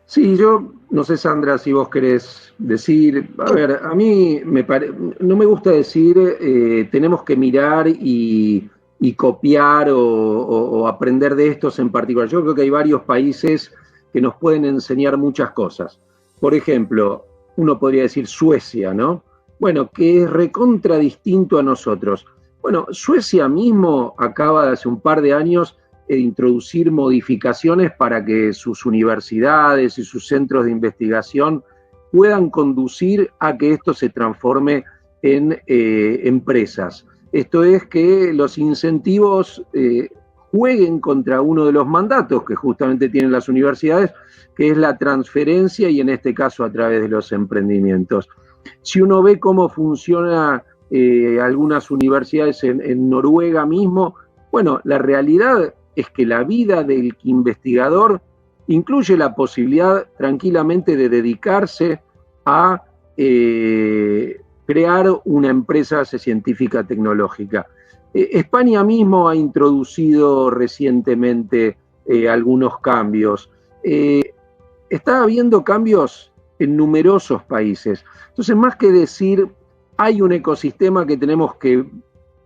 Sí, yo no sé, Sandra, si vos querés decir, a ver, a mí no me gusta decir tenemos que mirar y copiar o aprender de estos en particular. Yo creo que hay varios países que nos pueden enseñar muchas cosas. Por ejemplo, uno podría decir Suecia, ¿no? Bueno, que es recontra distinto a nosotros. Bueno, Suecia mismo acaba de hace un par de años introducir modificaciones para que sus universidades y sus centros de investigación puedan conducir a que esto se transforme en empresas. Esto es, que los incentivos jueguen contra uno de los mandatos que justamente tienen las universidades, que es la transferencia, y en este caso a través de los emprendimientos. Si uno ve cómo funciona algunas universidades en Noruega mismo, bueno, la realidad es que la vida del investigador incluye la posibilidad tranquilamente de dedicarse a crear una empresa científica tecnológica. España mismo ha introducido recientemente algunos cambios. Está habiendo cambios en numerosos países. Entonces, más que decir, hay un ecosistema que tenemos que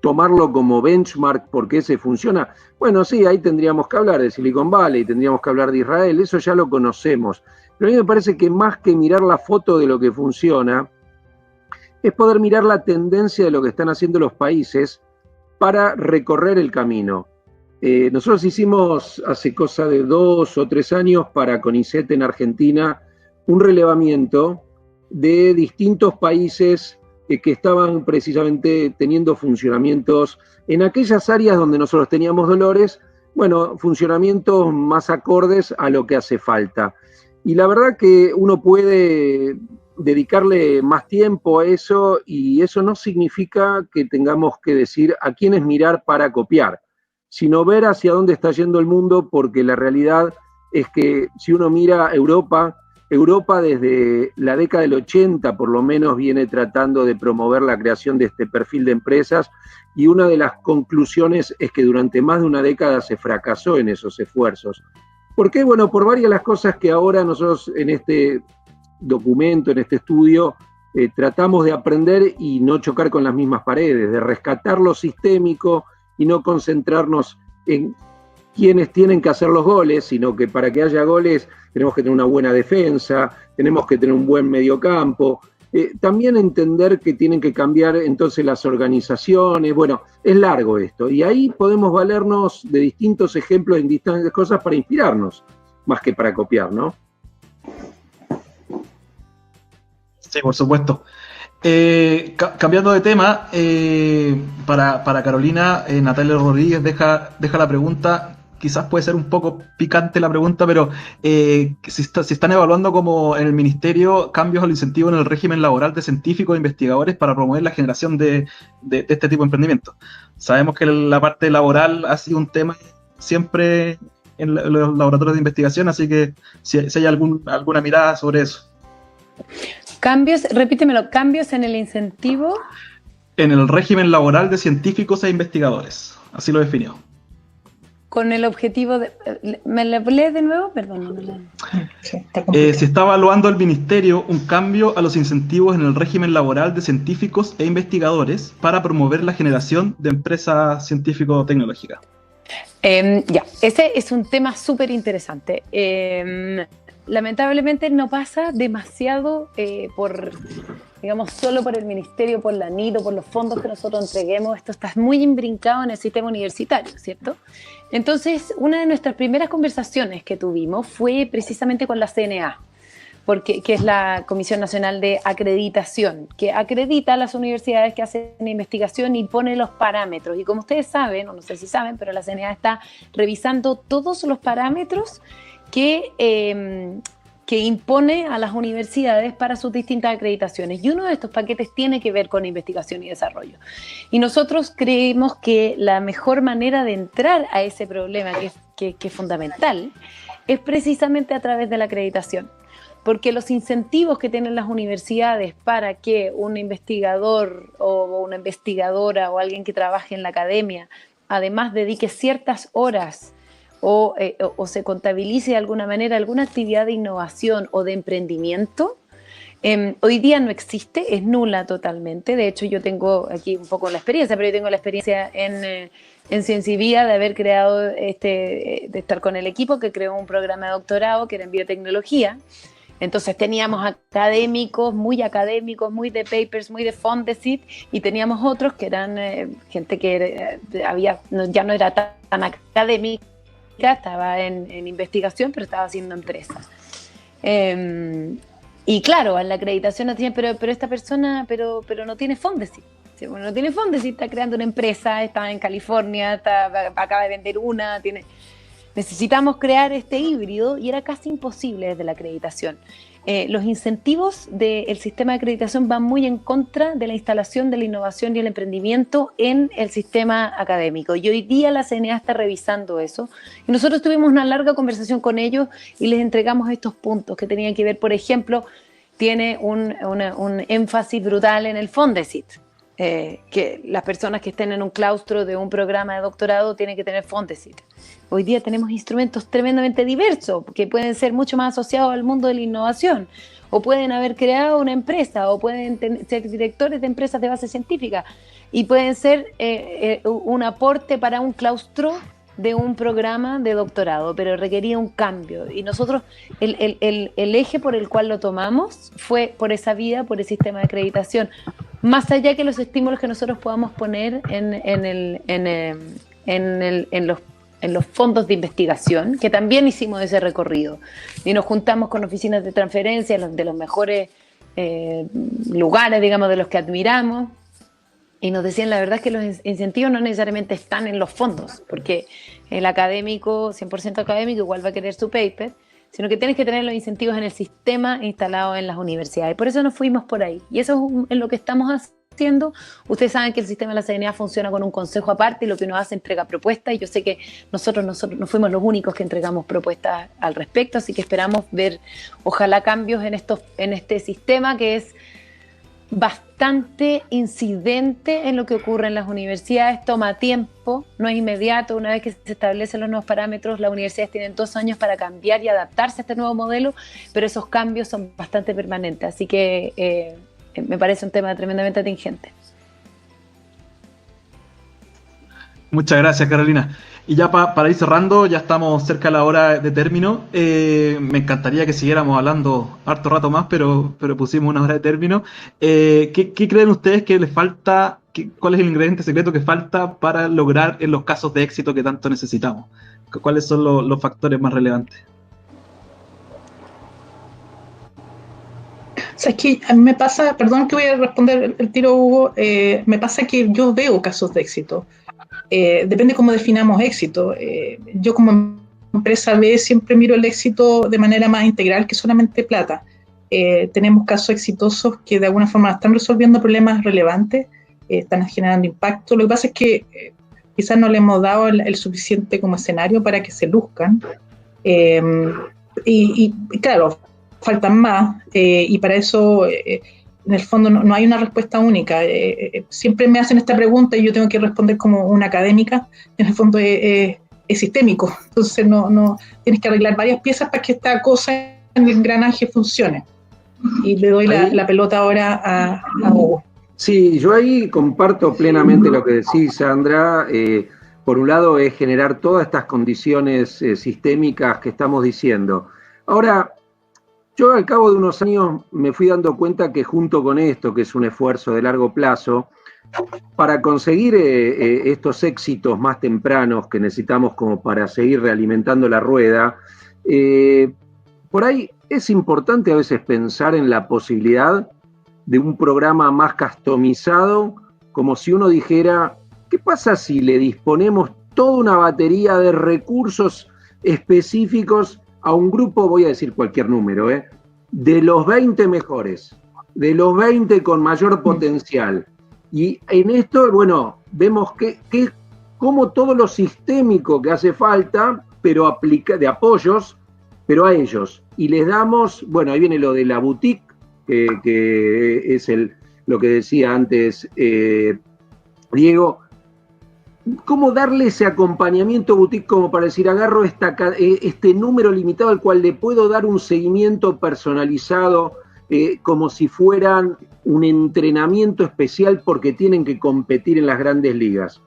tomarlo como benchmark porque ese funciona, bueno, sí, ahí tendríamos que hablar de Silicon Valley, tendríamos que hablar de Israel, eso ya lo conocemos. Pero a mí me parece que más que mirar la foto de lo que funciona, es poder mirar la tendencia de lo que están haciendo los países para recorrer el camino. Nosotros hicimos hace cosa de 2 o 3 años para CONICET en Argentina un relevamiento de distintos países que estaban precisamente teniendo funcionamientos en aquellas áreas donde nosotros teníamos dolores, bueno, funcionamientos más acordes a lo que hace falta. Y la verdad que uno puede dedicarle más tiempo a eso y eso no significa que tengamos que decir a quién es mirar para copiar, sino ver hacia dónde está yendo el mundo, porque la realidad es que si uno mira Europa desde la década del 80 por lo menos viene tratando de promover la creación de este perfil de empresas y una de las conclusiones es que durante más de una década se fracasó en esos esfuerzos. ¿Por qué? Bueno, por varias de las cosas que ahora nosotros en este documento, en este estudio, tratamos de aprender y no chocar con las mismas paredes, de rescatar lo sistémico y no concentrarnos en quienes tienen que hacer los goles, sino que para que haya goles tenemos que tener una buena defensa, tenemos que tener un buen mediocampo, también entender que tienen que cambiar entonces las organizaciones, bueno, es largo esto, y ahí podemos valernos de distintos ejemplos en distintas cosas para inspirarnos, más que para copiar, ¿no? Sí, por supuesto. Cambiando de tema, para Carolina, Natalia Rodríguez deja la pregunta, quizás puede ser un poco picante la pregunta, pero si están evaluando como en el ministerio cambios al incentivo en el régimen laboral de científicos e investigadores para promover la generación de este tipo de emprendimiento. Sabemos que la parte laboral ha sido un tema siempre en los laboratorios de investigación, así que si hay alguna mirada sobre eso. Cambios, repítemelo, cambios en el incentivo. En el régimen laboral de científicos e investigadores, así lo definió. Con el objetivo de... ¿Me lo lees de nuevo? Perdón. Se está evaluando el ministerio un cambio a los incentivos en el régimen laboral de científicos e investigadores para promover la generación de empresas científico-tecnológicas. Ya, ese es un tema súper interesante. Lamentablemente no pasa demasiado solo por el ministerio, por la NIT, por los fondos que nosotros entreguemos. Esto está muy imbrincado en el sistema universitario, ¿cierto? Entonces, una de nuestras primeras conversaciones que tuvimos fue precisamente con la CNA, que es la Comisión Nacional de Acreditación, que acredita a las universidades que hacen investigación y pone los parámetros. Y como ustedes saben, o no sé si saben, pero la CNA está revisando todos los parámetros que impone a las universidades para sus distintas acreditaciones. Y uno de estos paquetes tiene que ver con investigación y desarrollo. Y nosotros creemos que la mejor manera de entrar a ese problema, que es fundamental, es precisamente a través de la acreditación. Porque los incentivos que tienen las universidades para que un investigador o una investigadora o alguien que trabaje en la academia, además dedique ciertas horas o se contabilice de alguna manera alguna actividad de innovación o de emprendimiento, hoy día no existe, es nula totalmente. De hecho, yo tengo aquí un poco la experiencia, pero yo tengo la experiencia en Ciencia y Vida de haber creado, de estar con el equipo que creó un programa de doctorado que era en biotecnología. Entonces teníamos académicos, muy de papers, muy de Fondesit, y teníamos otros que eran gente que ya no era tan académica, estaba en investigación, pero estaba haciendo empresas. Y claro, en la acreditación no tiene, pero esta persona, pero no tiene Fondesit. Sí, bueno, no tiene Fondesit, está creando una empresa, está en California, acaba de vender una, necesitamos crear este híbrido y era casi imposible desde la acreditación. Los incentivos del sistema de acreditación van muy en contra de la instalación de la innovación y el emprendimiento en el sistema académico. Y hoy día la CNA está revisando eso. Y nosotros tuvimos una larga conversación con ellos y les entregamos estos puntos que tenían que ver, por ejemplo, tiene un énfasis brutal en el Fondesit. Que las personas que estén en un claustro de un programa de doctorado tienen que tener Fondesit. Hoy día tenemos instrumentos tremendamente diversos que pueden ser mucho más asociados al mundo de la innovación, o pueden haber creado una empresa, o pueden ser directores de empresas de base científica, y pueden ser un aporte para un claustro de un programa de doctorado, pero requería un cambio. Y nosotros, el eje por el cual lo tomamos fue por esa vía, por el sistema de acreditación. Más allá que los estímulos que nosotros podamos poner en los fondos de investigación, que también hicimos ese recorrido. Y nos juntamos con oficinas de transferencia de los mejores lugares, digamos, de los que admiramos. Y nos decían, la verdad es que los incentivos no necesariamente están en los fondos, porque el académico, 100% académico, igual va a querer su paper, sino que tienes que tener los incentivos en el sistema instalado en las universidades. Y por eso nos fuimos por ahí. Y eso es lo que estamos haciendo. Ustedes saben que el sistema de la CNA funciona con un consejo aparte, y lo que uno hace entrega propuestas, y yo sé que nosotros no fuimos los únicos que entregamos propuestas al respecto, así que esperamos ver, ojalá, cambios en este sistema que es bastante incidente en lo que ocurre en las universidades. Toma tiempo, no es inmediato. Una vez que se establecen los nuevos parámetros, las universidades tienen 2 años para cambiar y adaptarse a este nuevo modelo, pero esos cambios son bastante permanentes, así que me parece un tema tremendamente atingente. Muchas gracias, Carolina. Y ya para ir cerrando, ya estamos cerca de la hora de término. Me encantaría que siguiéramos hablando harto rato más, pero pusimos una hora de término. ¿Qué creen ustedes que les falta? ¿Cuál es el ingrediente secreto que falta para lograr en los casos de éxito que tanto necesitamos? ¿Cuáles son los factores más relevantes? O sea, es que a mí me pasa, perdón que voy a responder el tiro, Hugo, me pasa que yo veo casos de éxito. Depende cómo definamos éxito. Yo como empresa B siempre miro el éxito de manera más integral que solamente plata. Tenemos casos exitosos que de alguna forma están resolviendo problemas relevantes, están generando impacto. Lo que pasa es que quizás no le hemos dado el suficiente como escenario para que se luzcan. Y claro, faltan más, y para eso en el fondo no hay una respuesta única. Siempre me hacen esta pregunta y yo tengo que responder como una académica. En el fondo es sistémico, entonces no tienes que arreglar varias piezas para que esta cosa en el engranaje funcione. Y le doy la pelota ahora a Hugo. Sí, yo ahí comparto plenamente lo que decís, Sandra. Por un lado es generar todas estas condiciones sistémicas que estamos diciendo. Ahora, yo al cabo de unos años me fui dando cuenta que junto con esto, que es un esfuerzo de largo plazo, para conseguir estos éxitos más tempranos que necesitamos como para seguir realimentando la rueda, por ahí es importante a veces pensar en la posibilidad de un programa más customizado, como si uno dijera, ¿qué pasa si le disponemos toda una batería de recursos específicos a un grupo, voy a decir cualquier número, de los 20 mejores, de los 20 con mayor potencial? Y en esto, bueno, vemos cómo todo lo sistémico que hace falta, pero de apoyos, pero a ellos. Y les damos, bueno, ahí viene lo de la boutique, que es lo que decía antes Diego. ¿Cómo darle ese acompañamiento boutique como para decir, agarro este número limitado al cual le puedo dar un seguimiento personalizado, como si fueran un entrenamiento especial porque tienen que competir en las grandes ligas?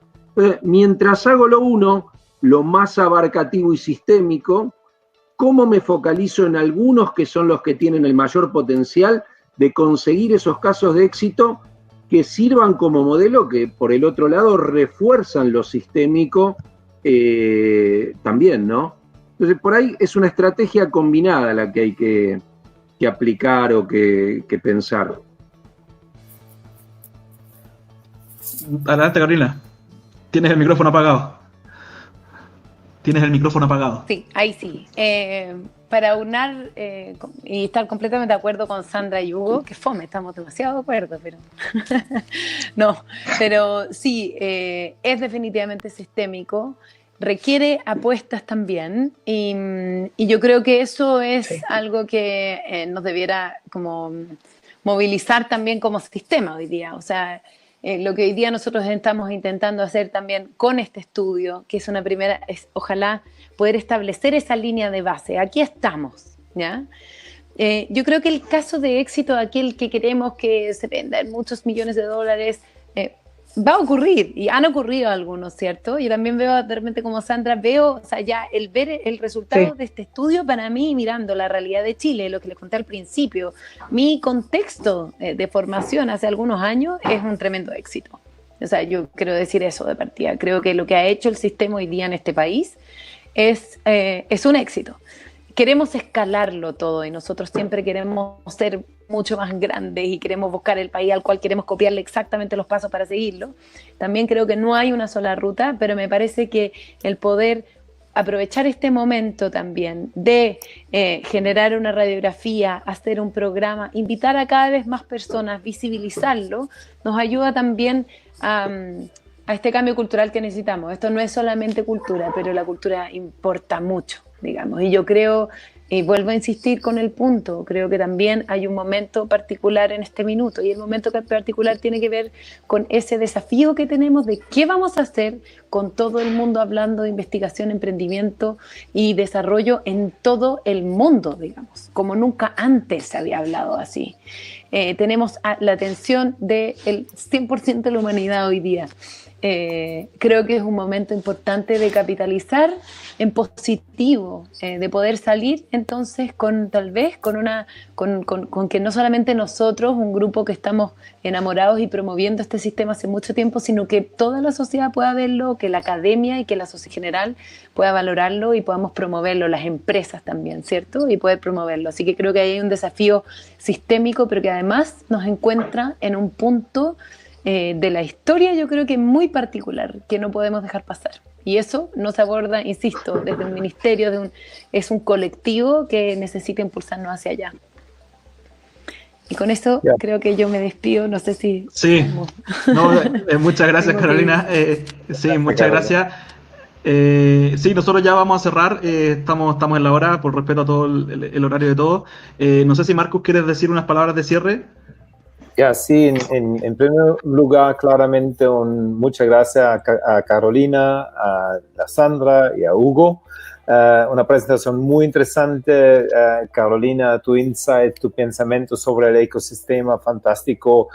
Mientras hago lo más abarcativo y sistémico, ¿cómo me focalizo en algunos que son los que tienen el mayor potencial de conseguir esos casos de éxito que sirvan como modelo, que por el otro lado refuerzan lo sistémico también, ¿no? Entonces por ahí es una estrategia combinada la que hay que aplicar o que pensar. Adelante, Carolina. Tienes el micrófono apagado. Sí, ahí sí. Para unar y estar completamente de acuerdo con Sandra y Hugo, que fome, estamos demasiado de acuerdo, pero no, pero sí, es definitivamente sistémico. requiere apuestas también y yo creo que eso es algo que nos debiera como movilizar también como sistema hoy día. O sea, lo que hoy día nosotros estamos intentando hacer también con este estudio, que es una primera, es ojalá poder establecer esa línea de base. Aquí estamos, ¿ya? Yo creo que el caso de éxito de aquel que queremos que se venda en muchos millones de dólares va a ocurrir, y han ocurrido algunos, ¿cierto? Yo también veo, de repente como Sandra, o sea, ya el ver el resultado de este estudio, para mí, mirando la realidad de Chile, lo que les conté al principio, mi contexto de formación hace algunos años es un tremendo éxito. O sea, yo quiero decir eso de partida. Creo que lo que ha hecho el sistema hoy día en este país es un éxito. Queremos escalarlo todo y nosotros siempre queremos ser mucho más grandes y queremos buscar el país al cual queremos copiarle exactamente los pasos para seguirlo. También creo que no hay una sola ruta, pero me parece que el poder aprovechar este momento también de generar una radiografía, hacer un programa, invitar a cada vez más personas, visibilizarlo, nos ayuda también a este cambio cultural que necesitamos. Esto no es solamente cultura, pero la cultura importa mucho, digamos. Y yo creo, y vuelvo a insistir con el punto, creo que también hay un momento particular en este minuto, y el momento particular tiene que ver con ese desafío que tenemos de qué vamos a hacer con todo el mundo hablando de investigación, emprendimiento y desarrollo en todo el mundo, digamos, como nunca antes se había hablado así. Tenemos la atención del 100% de la humanidad hoy día. Creo que es un momento importante de capitalizar en positivo, de poder salir entonces con que no solamente nosotros, un grupo que estamos enamorados y promoviendo este sistema hace mucho tiempo, sino que toda la sociedad pueda verlo, que la academia y que la sociedad general pueda valorarlo y podamos promoverlo, las empresas también, ¿cierto? Y poder promoverlo. Así que creo que hay un desafío sistémico, pero que además nos encuentra en un punto de la historia, yo creo que muy particular, que no podemos dejar pasar. Y eso no se aborda, insisto, desde un ministerio, es un colectivo que necesita impulsarnos hacia allá. Y con eso creo que yo me despido, no sé si... Sí, muchas gracias Carolina, sí, muchas gracias. Sí, nosotros ya vamos a cerrar, estamos en la hora, por respeto a todo el horario de todos. No sé si Marcus quieres decir unas palabras de cierre. Ya, sí, en primer lugar, claramente, muchas gracias a Carolina, a Sandra y a Hugo. Una presentación muy interesante, Carolina, tu insight, tu pensamiento sobre el ecosistema, fantástico.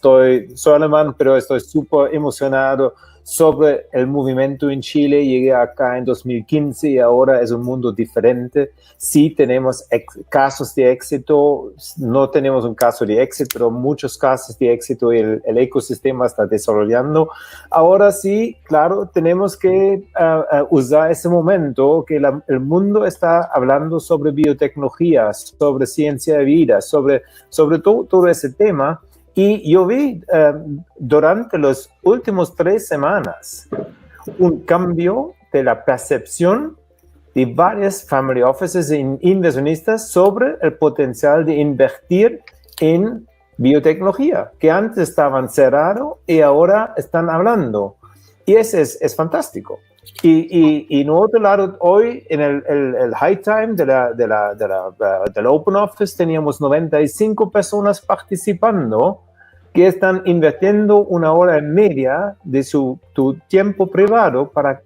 Soy alemán, pero estoy súper emocionado sobre el movimiento en Chile. Llegué acá en 2015 y ahora es un mundo diferente. Sí tenemos casos de éxito, no tenemos un caso de éxito, pero muchos casos de éxito y el ecosistema está desarrollando. Ahora sí, claro, tenemos que usar ese momento que el mundo está hablando sobre biotecnología, sobre ciencia de vida, sobre todo ese tema. Y yo vi durante las últimas 3 semanas un cambio de la percepción de varias family offices e inversionistas sobre el potencial de invertir en biotecnología, que antes estaban cerrados y ahora están hablando. Y eso es fantástico. Y en otro lado, hoy en el high time de la Open Office teníamos 95 personas participando que están invirtiendo 1 hora y media de tu tiempo privado para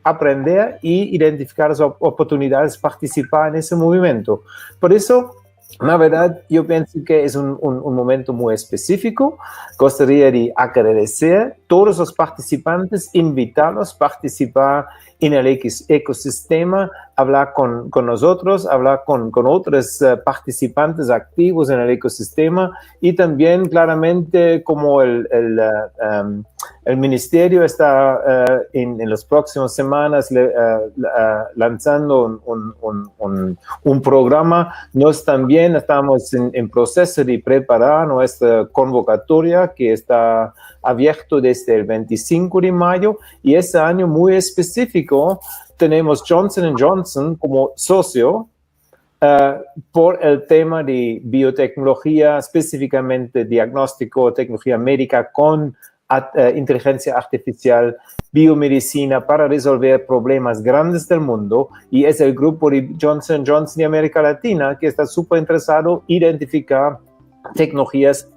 aprender y identificar las oportunidades, participar en ese movimiento. Por eso, la verdad, yo pienso que es un momento muy específico. Gustaría de agradecer a todos los participantes, invitarlos a participar en el ecosistema, hablar con nosotros, hablar con otros participantes activos en el ecosistema y también claramente como el ministerio está en las próximas semanas lanzando un programa. Nos también estamos en proceso de preparar nuestra convocatoria que está abierto desde el 25 de mayo y este año muy específico tenemos Johnson & Johnson como socio por el tema de biotecnología, específicamente diagnóstico, tecnología médica con inteligencia artificial, biomedicina para resolver problemas grandes del mundo, y es el grupo de Johnson & Johnson de América Latina que está súper interesado en identificar tecnologías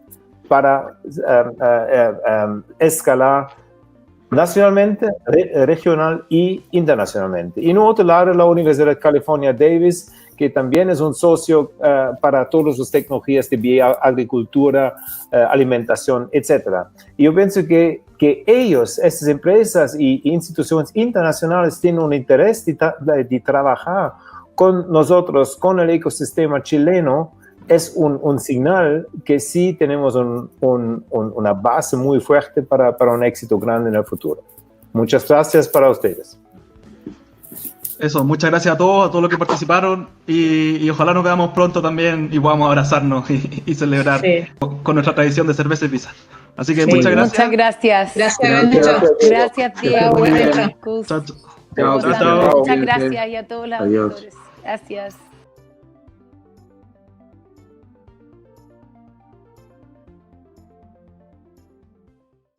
para escalar nacionalmente, regional y internacionalmente. Y en otro lado, la Universidad de California, Davis, que también es un socio para todas las tecnologías de bioagricultura, alimentación, etc. Y yo pienso que ellos, estas empresas y instituciones internacionales, tienen un interés de trabajar con nosotros, con el ecosistema chileno. Es un señal que sí tenemos una base muy fuerte para un éxito grande en el futuro. Muchas gracias para ustedes. Eso, muchas gracias a todos los que participaron y ojalá nos veamos pronto también y podamos abrazarnos y celebrar con nuestra tradición de cerveza y pizza. Así que muchas gracias. Muchas gracias. Gracias, Diego. Chao. Muchas gracias y a todos los auditores. Gracias.